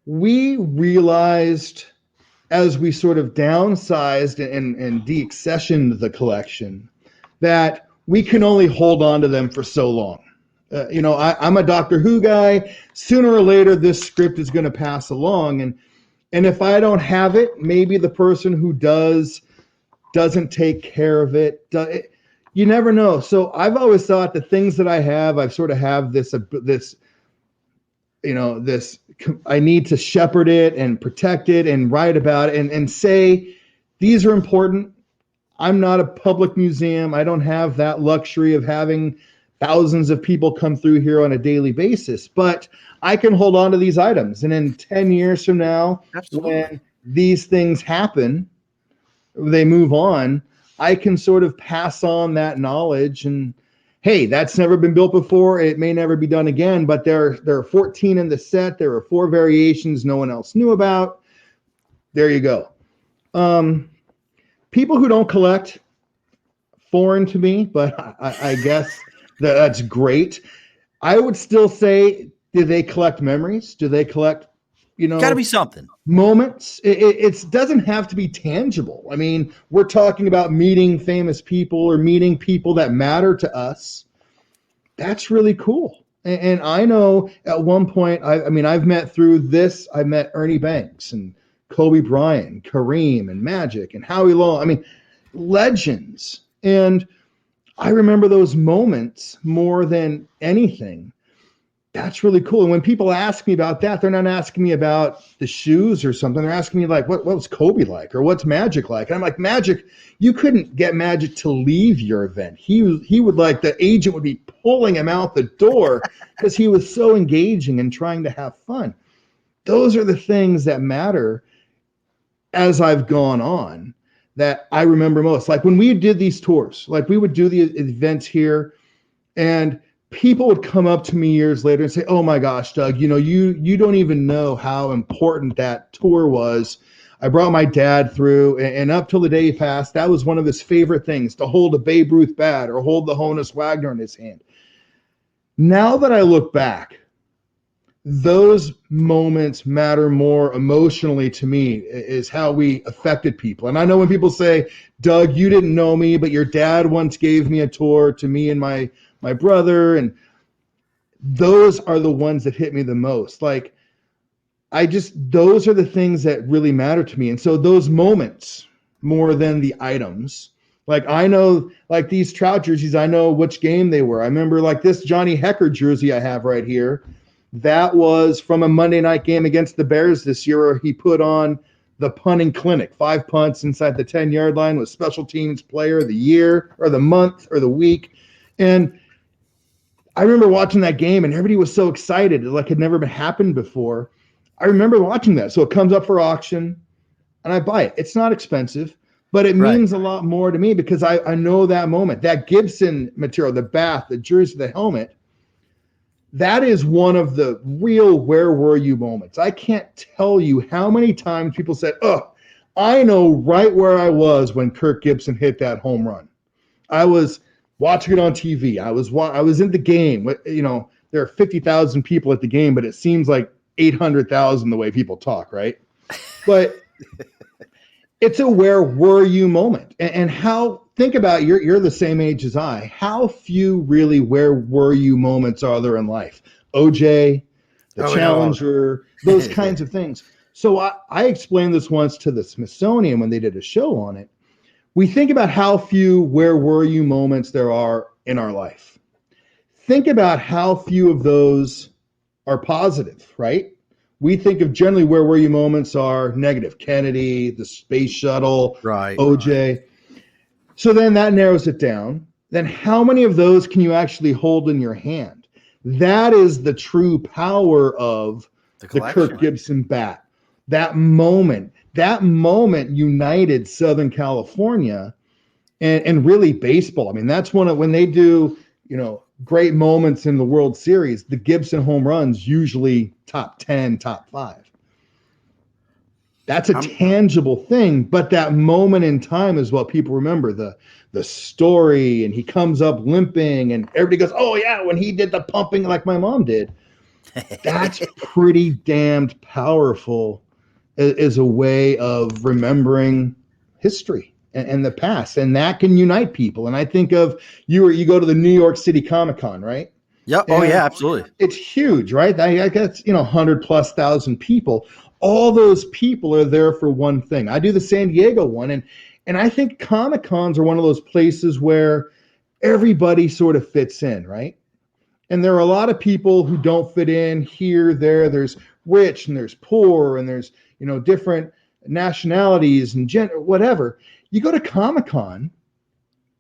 we realized as we sort of downsized and deaccessioned the collection that we can only hold on to them for so long. I'm a Doctor Who guy. Sooner or later, this script is going to pass along, and if I don't have it, maybe the person who doesn't take care of it. You never know. So I've always thought the things that I have, I've sort of have this. I need to shepherd it and protect it and write about it and say these are important. I'm not a public museum. I don't have that luxury of having thousands of people come through here on a daily basis, but I can hold on to these items. And in 10 years from now, Absolutely. when these things happen, they move on, I can sort of pass on that knowledge and, hey, that's never been built before. It may never be done again, but there are 14 in the set. There are 4 variations no one else knew about. There you go. People who don't collect, foreign to me, but I guess that's great. I would still say, do they collect memories? Do they collect, Got to be something. moments? It doesn't have to be tangible. I mean, we're talking about meeting famous people or meeting people that matter to us. That's really cool. And I know at one point, I've met Ernie Banks and Kobe Bryant, Kareem and Magic and Howie Long. Legends. And I remember those moments more than anything. That's really cool. And when people ask me about that, they're not asking me about the shoes or something. They're asking me like, what was Kobe like, or what's Magic like? And I'm like, Magic, you couldn't get Magic to leave your event. He would like, the agent would be pulling him out the door because he was so engaging and trying to have fun. Those are the things that matter as I've gone on, that I remember most. Like when we did these tours, like we would do the events here, and people would come up to me years later and say, "Oh my gosh, Doug, you don't even know how important that tour was. I brought my dad through, and up till the day he passed, that was one of his favorite things, to hold a Babe Ruth bat or hold the Honus Wagner in his hand." Now that I look back, those moments matter more emotionally to me, is how we affected people. And I know when people say, "Doug, you didn't know me, but your dad once gave me a tour to me and my brother," and those are the ones that hit me the most. Like, those are the things that really matter to me. And so those moments, more than the items, Like I know, like these Trout jerseys, I know which game they were. I remember like this Johnny Hecker jersey I have right here. That was from a Monday night game against the Bears this year where he put on the punting clinic, 5 punts inside the 10-yard line with special teams player of the year or the month or the week. And I remember watching that game and everybody was so excited. Like it had never been happened before. I remember watching that. So it comes up for auction and I buy it. It's not expensive, but it Right. means a lot more to me because I know that moment. That Gibson material, the bat, the jersey, the helmet, that is one of the real where were you moments. I can't tell you how many times people said, oh, I know right where I was when Kirk Gibson hit that home run. I was watching it on TV. I was in the game. You know, there are 50,000 people at the game, but it seems like 800,000 the way people talk, right? But it's a where were you moment. And how, think about, you're the same age as I. How few really where were you moments are there in life? OJ, the Challenger, those kinds of things. So I explained this once to the Smithsonian when they did a show on it. We think about how few where were you moments there are in our life. Think about how few of those are positive, right? We think of generally where were you moments are negative. Kennedy, the space shuttle, Right. OJ. So then that narrows it down. Then how many of those can you actually hold in your hand? That is the true power of the Kirk Gibson bat. That moment united Southern California and really baseball. I mean, that's one of when they do, you know, great moments in the World Series, the Gibson home runs usually top 10, top 5. That's a tangible thing, but that moment in time is what people remember, the story, and he comes up limping and everybody goes, oh yeah, when he did the pumping like my mom did. That's pretty damned powerful as a way of remembering history and the past, and that can unite people. And I think of you go to the New York City Comic Con, right? Yeah. Oh yeah, absolutely. It's huge, right? I guess 100,000+ people. All those people are there for one thing. I do the San Diego one, and I think Comic Cons are one of those places where everybody sort of fits in, right? And there are a lot of people who don't fit in here, there. There's rich and there's poor and there's different nationalities and gender, whatever. You go to Comic-Con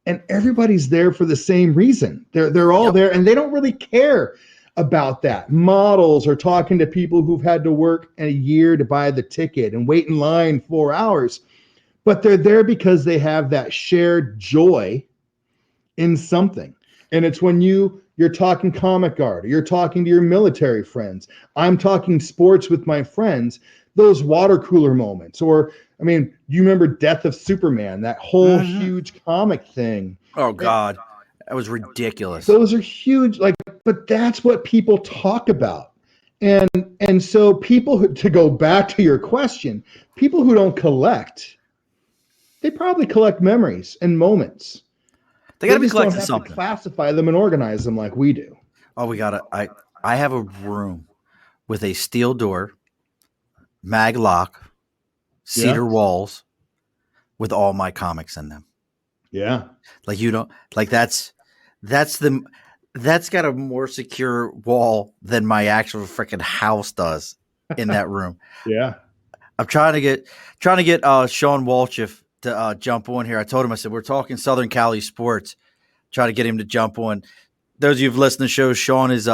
and everybody's there for the same reason. They're all there and they don't really care about that. Models are talking to people who've had to work a year to buy the ticket and wait in line 4 hours. But they're there because they have that shared joy in something. And it's when you're talking comic art, or you're talking to your military friends. I'm talking sports with my friends. Those water cooler moments, or I mean, you remember Death of Superman, that whole huge comic thing. Oh God, that was ridiculous. Those are huge, but that's what people talk about. And so people to go back to your question, people who don't collect, they probably collect memories and moments. They got to be just don't collecting have something. to classify them and organize them like we do. Oh, we got to. I have a room with a steel door, mag lock, cedar walls, with all my comics in them. Yeah. Like that's got a more secure wall than my actual freaking house does in that room. Yeah. I'm trying to get Sean Walchif to jump on here. I told him, I said, we're talking Southern Cali sports. Try to get him to jump on. Those of you who've listened to the show, Sean is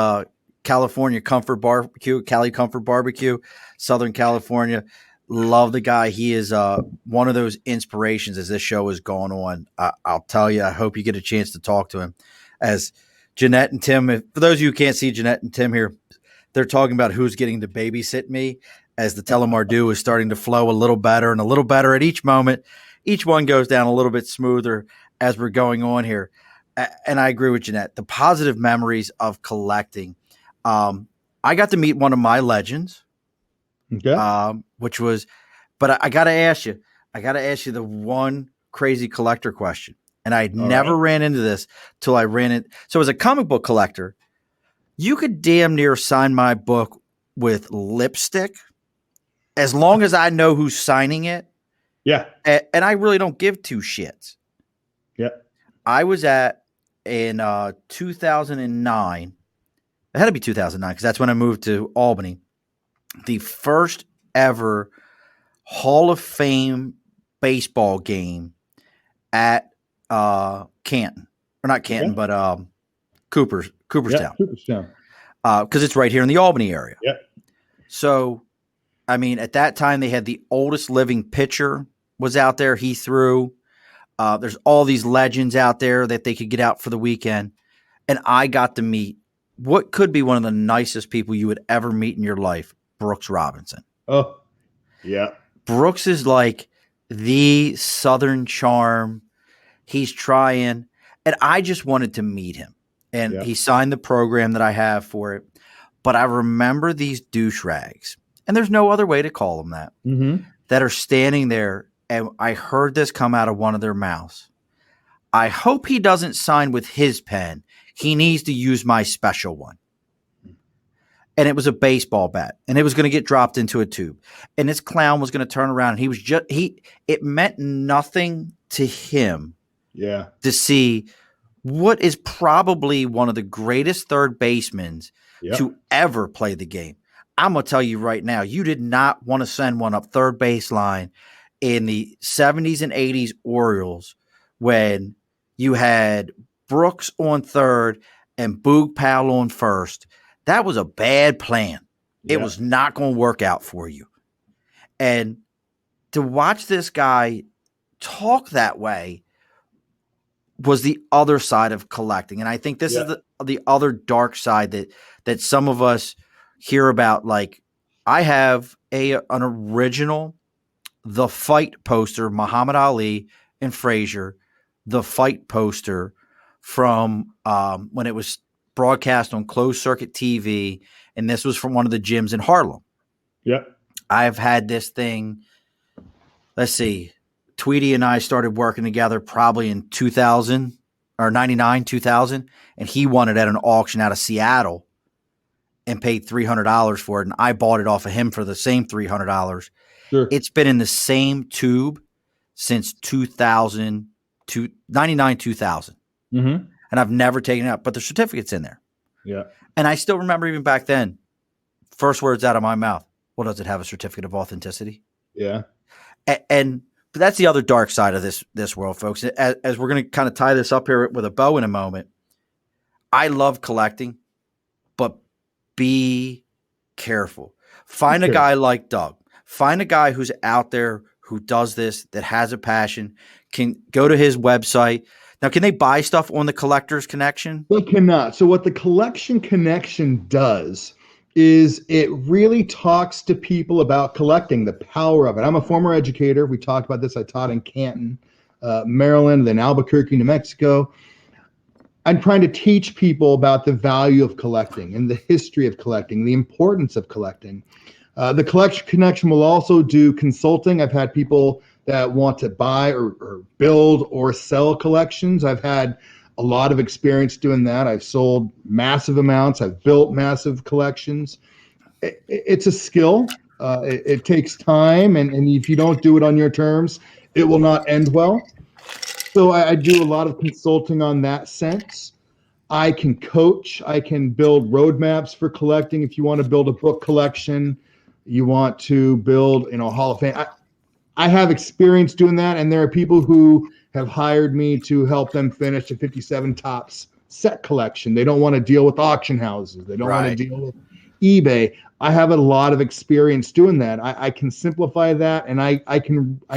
California Comfort Barbecue, Cali Comfort Barbecue, Southern California. Love the guy. He is one of those inspirations as this show is going on. I'll tell you, I hope you get a chance to talk to him. As Jeanette and Tim, for those of you who can't see Jeanette and Tim here, they're talking about who's getting to babysit me as the Telemardu is starting to flow a little better and a little better at each moment. Each one goes down a little bit smoother as we're going on here. And I agree with Jeanette. The positive memories of collecting. I got to meet one of my legends, which was, but I got to ask you the one crazy collector question. And I never ran into this till I ran it. So as a comic book collector, you could damn near sign my book with lipstick as long as I know who's signing it. Yeah. And I really don't give two shits. Yep. I was in 2009. It had to be 2009 because that's when I moved to Albany. The first ever Hall of Fame baseball game at Canton, or not Canton, Okay. but Yep. Cooperstown, Cooperstown. because it's right here in the Albany area. Yep. So, I mean, at that time they had the oldest living pitcher was out there. He threw. There's all these legends out there that they could get out for the weekend, and I got to meet what could be one of the nicest people you would ever meet in your life, Brooks Robinson. Oh, yeah. Brooks is like the Southern charm. He's trying, and I just wanted to meet him. And Yeah. he signed the program that I have for it. But I remember these douche rags, and there's no other way to call them that, Mm-hmm. that are standing there. And I heard this come out of one of their mouths. I hope he doesn't sign with his pen. He needs to use my special one. And it was a baseball bat, and it was going to get dropped into a tube. And this clown was going to turn around, and he was just it meant nothing to him Yeah. to see what is probably one of the greatest third basemen Yep. to ever play the game. I'm going to tell you right now, you did not want to send one up third baseline in the 70s and 80s Orioles when you had Brooks on third and Boog Powell on first. That was a bad plan. It Yeah. was not going to work out for you. And to watch this guy talk that way was the other side of collecting. And I think this is the other dark side that some of us hear about. Like, I have an original The Fight poster, Muhammad Ali and Frazier, The Fight poster from when it was broadcast on closed circuit TV, and this was from one of the gyms in Harlem. Yep. I've had this thing, let's see, Tweety and I started working together probably in 2000 or 99, 2000, and he won it at an auction out of Seattle and paid $300 for it, and I bought it off of him for the same $300. Sure. It's been in the same tube since 2000 to 99, 2000. Mm-hmm. And I've never taken it out, but the certificate's in there. Yeah. And I still remember even back then, first words out of my mouth, well, does it have a certificate of authenticity? Yeah. But that's the other dark side of this world, folks. As we're going to kind of tie this up here with a bow in a moment, I love collecting, but be careful. Find a guy like Doug. Find a guy who's out there who does this, that has a passion, can go to his website. Now, can they buy stuff on the Collectors Connection? They cannot. So what the Collection Connection does is it really talks to people about collecting, the power of it. I'm a former educator. We talked about this. I taught in Canton, Maryland, then Albuquerque, New Mexico. I'm trying to teach people about the value of collecting and the history of collecting, the importance of collecting. The Collection Connection will also do consulting. I've had people that want to buy or build or sell collections. I've had a lot of experience doing that. I've sold massive amounts. I've built massive collections. It's a skill. It takes time, and if you don't do it on your terms, it will not end well. So I do a lot of consulting on that sense. I can coach. I can build roadmaps for collecting. If you want to build a book collection, you want to build, Hall of Fame. I have experience doing that, and there are people who have hired me to help them finish a 57 Topps set collection. They don't want to deal with auction houses. They don't want to deal with eBay. I have a lot of experience doing that. I can simplify that, and I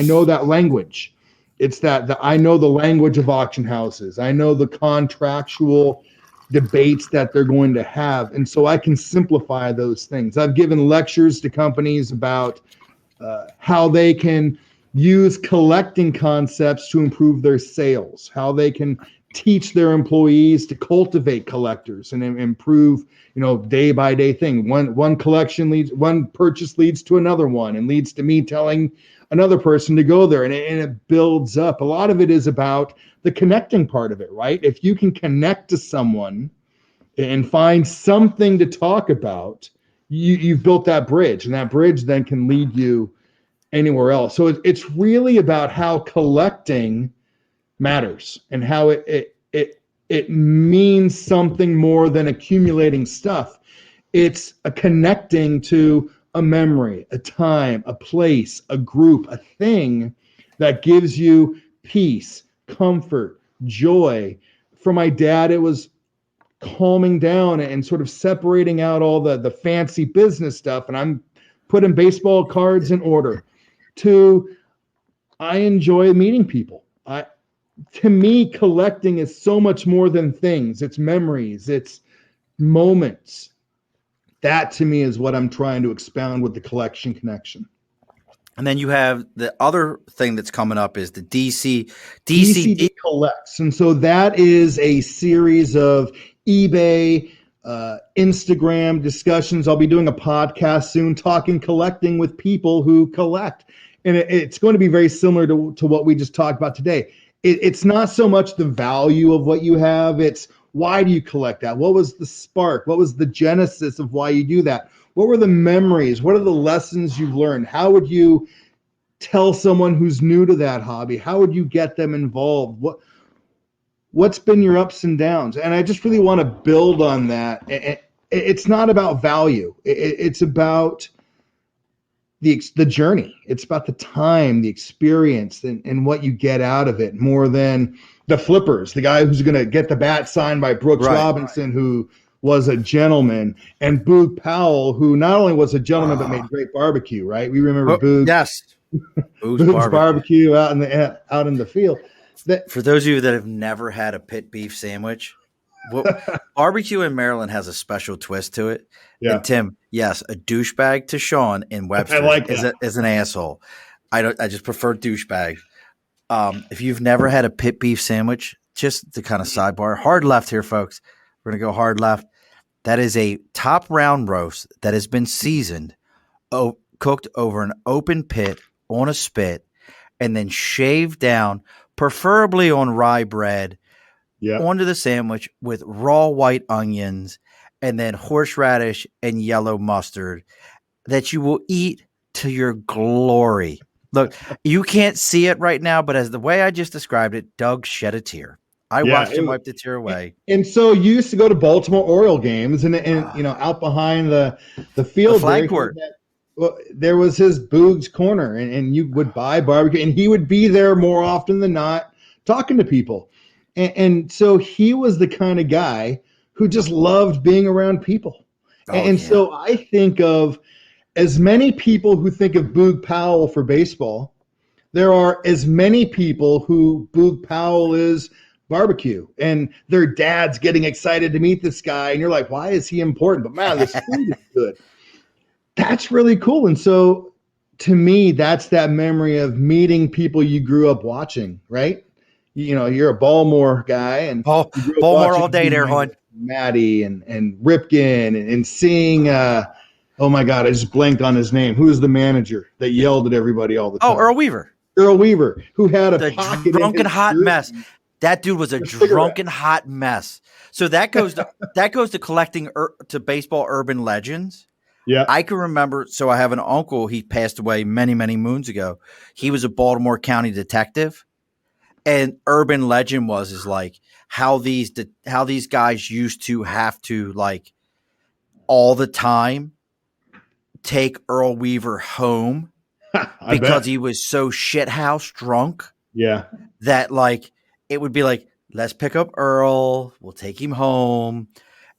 know that language. It's that I know the language of auction houses. I know the contractual debates that they're going to have, and so I can simplify those things. I've given lectures to companies about how they can use collecting concepts to improve their sales, how they can teach their employees to cultivate collectors and improve, day by day thing. One purchase leads to another one and leads to me telling another person to go there, and it builds up. A lot of it is about the connecting part of it, right? If you can connect to someone and find something to talk about, you've built that bridge, and that bridge then can lead you anywhere else. So it's really about how collecting matters, and how it means something more than accumulating stuff. It's a connecting to a memory, a time, a place, a group, a thing that gives you peace, comfort, joy. For my dad, it was calming down and sort of separating out all the fancy business stuff, and I'm putting baseball cards in order. To I enjoy meeting people. To me, collecting is so much more than things. It's memories, it's moments. That to me is what I'm trying to expound with the collection connection. And then you have the other thing that's coming up is the DCD collects. And so that is a series of eBay, Instagram discussions. I'll be doing a podcast soon talking collecting with people who collect. And it's going to be very similar to what we just talked about today. It's not so much the value of what you have. It's why do you collect that? What was the spark? What was the genesis of why you do that? What were the memories? What are the lessons you've learned? How would you tell someone who's new to that hobby? How would you get them involved? What's been your ups and downs? And I just really want to build on that. It's not about value. It's about the journey. It's about the time, the experience, and what you get out of it more than the flippers, the guy who's going to get the bat signed by Brooks Robinson, who was a gentleman, and Boog Powell, who not only was a gentleman but made great barbecue, right? We remember Boog. Yes. Boog's barbecue out in the field. For those of you that have never had a pit beef sandwich, barbecue in Maryland has a special twist to it. Yeah. And Tim, yes, a douchebag to Sean in Webster is an asshole. I just prefer douchebag. If you've never had a pit beef sandwich, just to kind of sidebar, hard left here, folks. We're going to go hard left. That is a top round roast that has been seasoned, cooked over an open pit on a spit, and then shaved down, preferably on rye bread, onto the sandwich with raw white onions and then horseradish and yellow mustard that you will eat to your glory. Look, you can't see it right now, but as the way I just described it, Doug shed a tear. I watched him wipe the tear away. And so you used to go to Baltimore Oriole games, and out behind the field, flag court. There was his Boog's Corner, and you would buy barbecue, and he would be there more often than not talking to people. And so he was the kind of guy who just loved being around people. So I think of as many people who think of Boog Powell for baseball, there are as many people who Boog Powell is barbecue, and their dad's getting excited to meet this guy, and you're like, why is he important? But man, this food is good. That's really cool. And so to me, that's that memory of meeting people you grew up watching, right? You're a Baltimore guy, and Baltimore all day there, hon. Matty and Ripken and seeing oh my God, I just blanked on his name. Who was the manager that yelled at everybody all the time? Oh, Earl Weaver. Earl Weaver, who had a pocket drunken hot mess. That dude was a drunken hot mess. So that goes to collecting to baseball urban legends. Yeah, I can remember. So I have an uncle. He passed away many, many moons ago. He was a Baltimore County detective, and urban legend is like how these guys used to have to like all the time take Earl Weaver home because he was so shithouse drunk. Yeah, that like it would be like, let's pick up Earl. We'll take him home,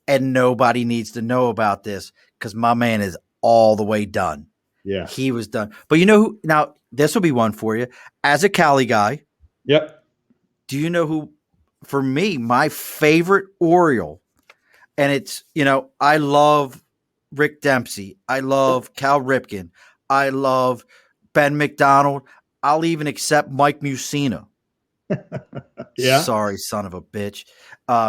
and nobody needs to know about this because my man is all the way done. Yeah, he was done. But who? Now this will be one for you as a Cali guy. Yep. Do you know who? For me, my favorite Oriole, and it's I love Rick Dempsey. I love Cal Ripken. I love Ben McDonald. I'll even accept Mike Mussina. Yeah. Sorry, son of a bitch.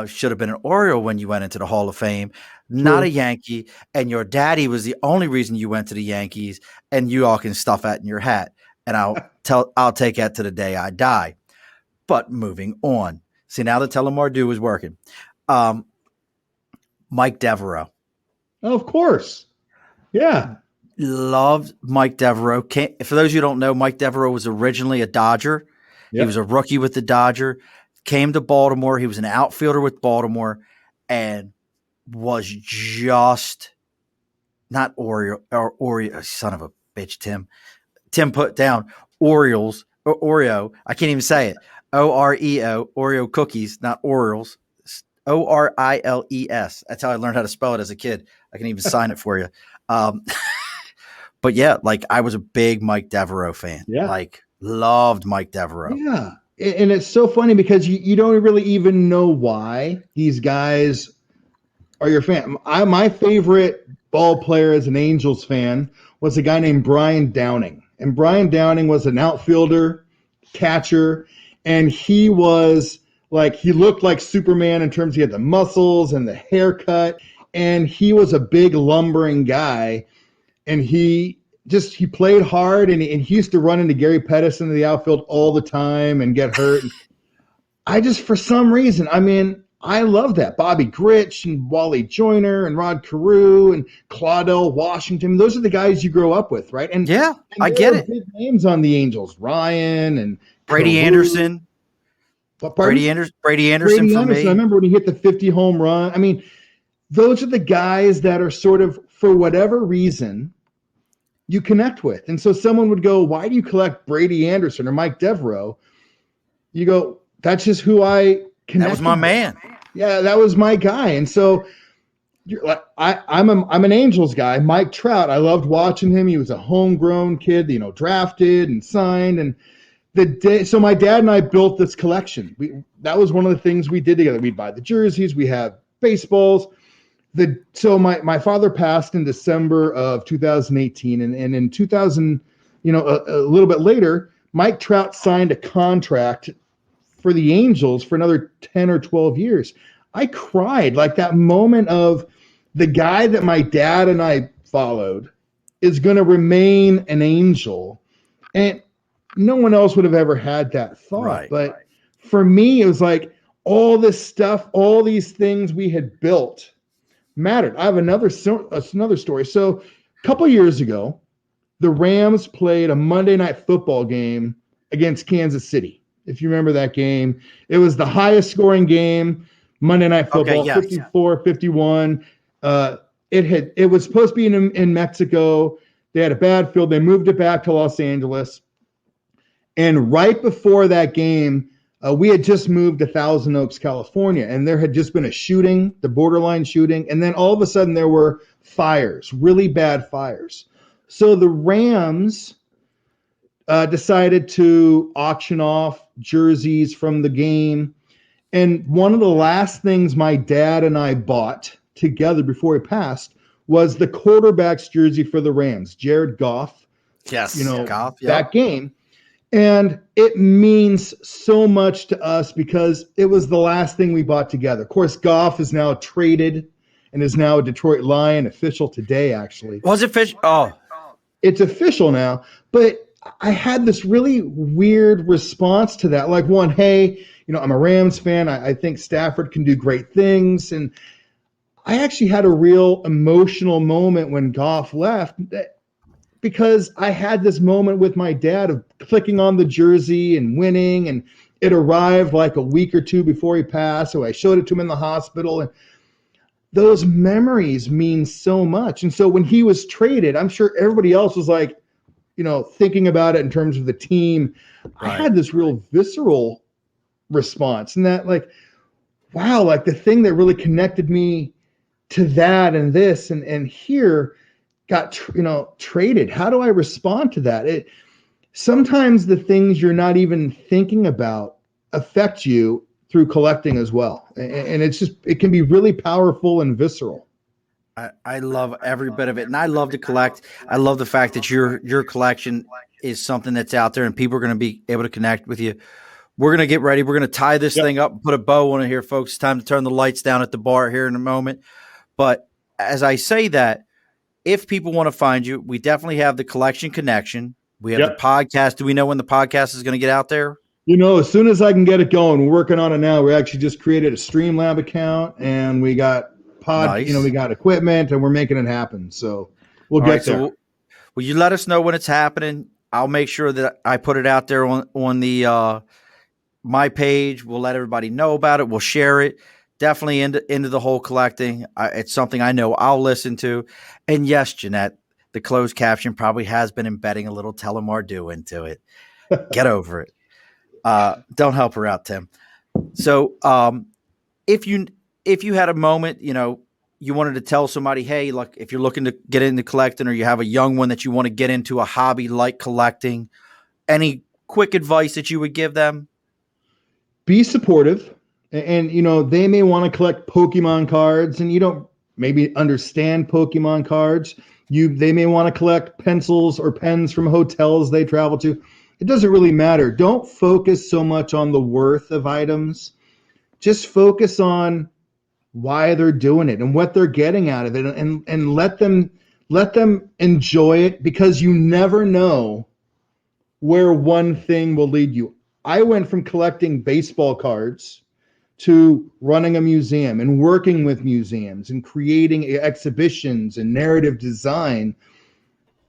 Should have been an Oriole when you went into the Hall of Fame, not a Yankee. And your daddy was the only reason you went to the Yankees, and you all can stuff that in your hat. And I'll take that to the day I die. But moving on. See, now the Telemardu is working. Mike Devereaux. Oh, of course. Yeah. Loved Mike Devereaux. For those of you who don't know, Mike Devereaux was originally a Dodger. He Yep. was a rookie with the Dodger, came to Baltimore. He was an outfielder with Baltimore and was just not Oreo, son of a bitch, Tim. Tim put down Oreo. I can't even say it. Oreo, Oreo cookies, not Orioles. Oriles. That's how I learned how to spell it as a kid. I can even sign it for you. Um, but yeah, like I was a big Mike Devereaux fan. Yeah. Like loved Mike Devereaux. Yeah. And it's so funny because you don't really even know why these guys are your fan. My favorite ball player as an Angels fan was a guy named Brian Downing. And Brian Downing was an outfielder, catcher, and he was like, he looked like Superman in terms he had the muscles and the haircut. And he was a big lumbering guy. And he played hard, and he used to run into Gary Pettis in the outfield all the time and get hurt. I just, for some reason, I mean, I love that. Bobby Grich and Wally Joyner and Rod Carew and Claudel Washington. Those are the guys you grow up with, right? And Yeah, and I there get were it. big names on the Angels, Ryan and Brady Carew. Anderson. What, pardon? Brady Anderson Brady for Anderson. I me. remember when he hit the 50 home run. I mean, those are the guys that are sort of, for whatever reason, you connect with. And so someone would go, why do you collect Brady Anderson or Mike Devereaux? You go, that's just who I connected That was my with. man. Yeah, that was my guy. And so you're like, I'm an Angels guy. Mike Trout, I loved watching him. He was a homegrown kid, drafted and signed. And so my dad and I built this collection. That was one of the things we did together. We'd buy the jerseys, we have baseballs. So my father passed in December of 2018, and in 2000, a little bit later, Mike Trout signed a contract for the Angels for another 10 or 12 years. I cried, like that moment of the guy that my dad and I followed is going to remain an Angel, and no one else would have ever had that thought. Right. But for me, it was like all this stuff, all these things we had built mattered. I have another story. So a couple years ago, the Rams played a Monday Night Football game against Kansas City. If you remember that game, it was the highest scoring game, Monday Night Football, Okay, yes. 54-51. It was supposed to be in Mexico. They had a bad field. They moved it back to Los Angeles. And right before that game, we had just moved to Thousand Oaks, California, and there had just been a shooting, the borderline shooting, and then all of a sudden there were fires, really bad fires. So the Rams decided to auction off jerseys from the game, and one of the last things my dad and I bought together before he passed was the quarterback's jersey for the Rams, Jared Goff. Yes, Goff, that game. And it means so much to us because it was the last thing we bought together. Of course, Goff is now traded and is now a Detroit Lion, official today, actually. Was it fish? Oh, it's official now. But I had this really weird response to that. Like, one, hey, I'm a Rams fan. I think Stafford can do great things. And I actually had a real emotional moment when Goff left, because I had this moment with my dad of clicking on the jersey and winning, and it arrived like a week or two before he passed. So I showed it to him in the hospital, and those memories mean so much. And so when he was traded, I'm sure everybody else was like, thinking about it in terms of the team. Right. I had this real visceral response, and that, like, wow, like the thing that really connected me to that and this and here got traded. How do I respond to that? Sometimes the things you're not even thinking about affect you through collecting as well, and it can be really powerful and visceral. I love every bit of it, and I love to collect. I love the fact that your collection is something that's out there, and people are going to be able to connect with you. We're going to get ready. We're going to tie this thing up and put a bow on it here, folks. It's time to turn the lights down at the bar here in a moment. But as I say that, if people want to find you, we definitely have the Collection Connection. We have the podcast. Do we know when the podcast is going to get out there? As soon as I can get it going, we're working on it now. We actually just created a Streamlab account, and we got we got equipment, and we're making it happen. So we'll get there. So will you let us know when it's happening? I'll make sure that I put it out there on the my page. We'll let everybody know about it. We'll share it. Definitely into the whole collecting. It's something I know I'll listen to. And yes, Jeanette, the closed caption probably has been embedding a little Telemardu into it. Get over it. Don't help her out, Tim. So if you had a moment, you wanted to tell somebody, hey, look, if you're looking to get into collecting or you have a young one that you want to get into a hobby like collecting, any quick advice that you would give them? Be supportive. And they may want to collect Pokemon cards and you don't maybe understand Pokemon cards. They may want to collect pencils or pens from hotels they travel to. It doesn't really matter. Don't focus so much on the worth of items. Just focus on why they're doing it and what they're getting out of it, and let them enjoy it, because you never know where one thing will lead you. I went from collecting baseball cards to running a museum and working with museums and creating exhibitions and narrative design.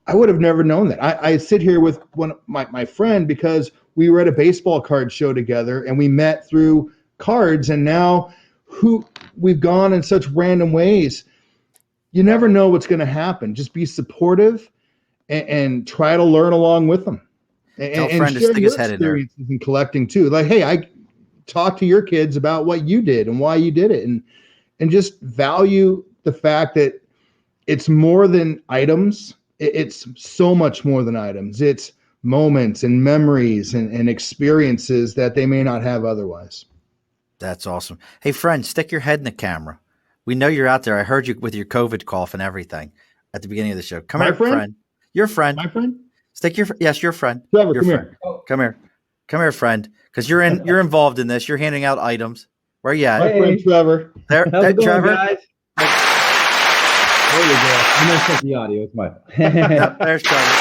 I would have never known that. I sit here with my friend because we were at a baseball card show together and we met through cards, and now we've gone in such random ways. You never know what's going to happen. Just be supportive and try to learn along with them. Tell a friend to stick his head in there. In collecting too. Like, hey, I talk to your kids about what you did and why you did it, and just value the fact that it's more than items. It's so much more than items. It's moments and memories and experiences that they may not have otherwise. That's awesome. Hey, friend, stick your head in the camera. We know you're out there. I heard you with your COVID cough and everything at the beginning of the show. Come here, friend. Your friend. My friend? Yes, your friend. Trevor, your come friend. here. Come here, friend. Because you're involved in this. You're handing out items. Where you at? My friend Trevor. How's it going, Trevor. Guys? There you go. I'm gonna check the audio. It's my. There's Trevor.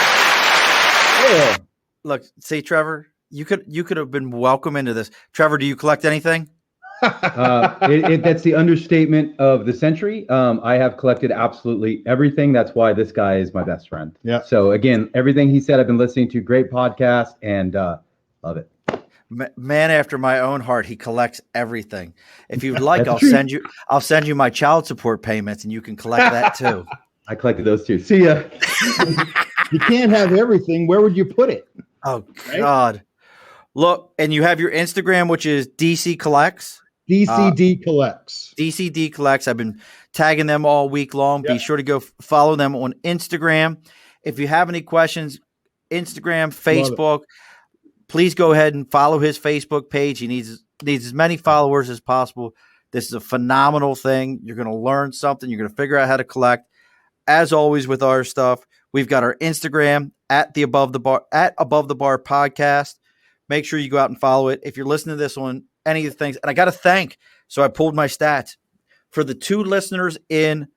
Yeah. Look, see, Trevor, you could have been welcome into this. Trevor, do you collect anything? That's the understatement of the century. I have collected absolutely everything. That's why this guy is my best friend. Yeah. So again, everything he said, I've been listening to. Great podcast, and love it. Man after my own heart. He collects everything. If you'd like, I'll send you my child support payments, and you can collect that too. I collected those too. See ya. You can't have everything. Where would you put it? Oh, God. Look, and you have your Instagram, which is DC Collects. DCD Collects. DCD Collects. I've been tagging them all week long. Yep. Be sure to go follow them on Instagram. If you have any questions, Instagram, Facebook, please go ahead and follow his Facebook page. He needs as many followers as possible. This is a phenomenal thing. You're going to learn something. You're going to figure out how to collect. As always with our stuff, we've got our Instagram at Above the Bar podcast. Make sure you go out and follow it. If you're listening to this on any of the things, and I got to thank, so I pulled my stats for the 2 listeners in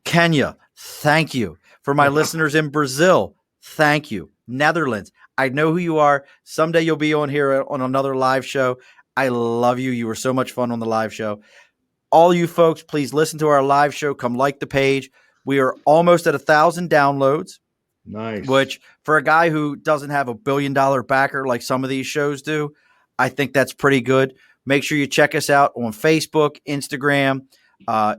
Kenya. Thank you. For my listeners in Brazil. Thank you. Netherlands. I know who you are. Someday you'll be on here on another live show. I love you. You were so much fun on the live show. All you folks, please listen to our live show. Come like the page. We are almost at 1,000 downloads. Nice. Which, for a guy who doesn't have $1 billion backer like some of these shows do, I think that's pretty good. Make sure you check us out on Facebook, Instagram.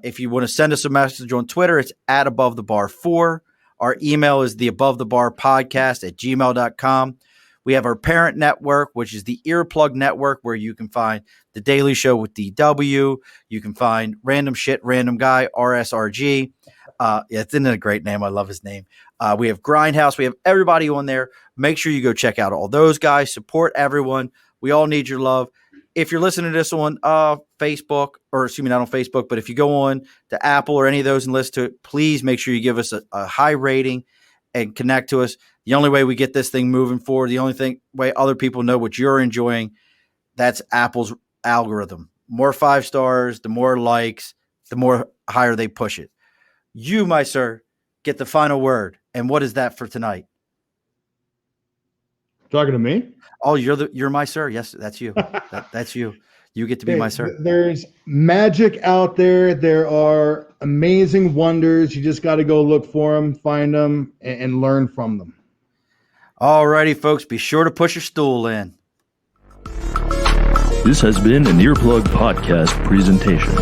If you want to send us a message on Twitter, it's at AboveTheBar4. Our email is theabovethebarpodcast@gmail.com. We have our parent network, which is the Earplug Network, where you can find The Daily Show with DW. You can find Random Shit, Random Guy, RSRG. Isn't it a great name? I love his name. We have Grindhouse. We have everybody on there. Make sure you go check out all those guys. Support everyone. We all need your love. If you're listening to this on Facebook, or excuse me, not on Facebook, but if you go on to Apple or any of those and listen to it, please make sure you give us a high rating and connect to us. The only way we get this thing moving forward, the only way other people know what you're enjoying, that's Apple's algorithm. More 5 stars, the more likes, the more higher they push it. You, my sir, get the final word. And what is that for tonight? Talking to me? Oh, you're my sir. Yes, that's you. That's you. You get to be my sir. There's magic out there. There are amazing wonders. You just got to go look for them, find them, and learn from them. Alrighty, folks, be sure to push your stool in. This has been an Earplug Podcast presentation,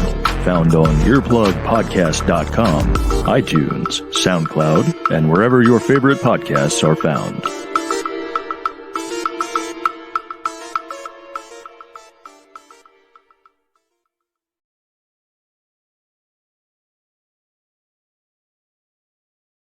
found on earplugpodcast.com, iTunes, SoundCloud, and wherever your favorite podcasts are found.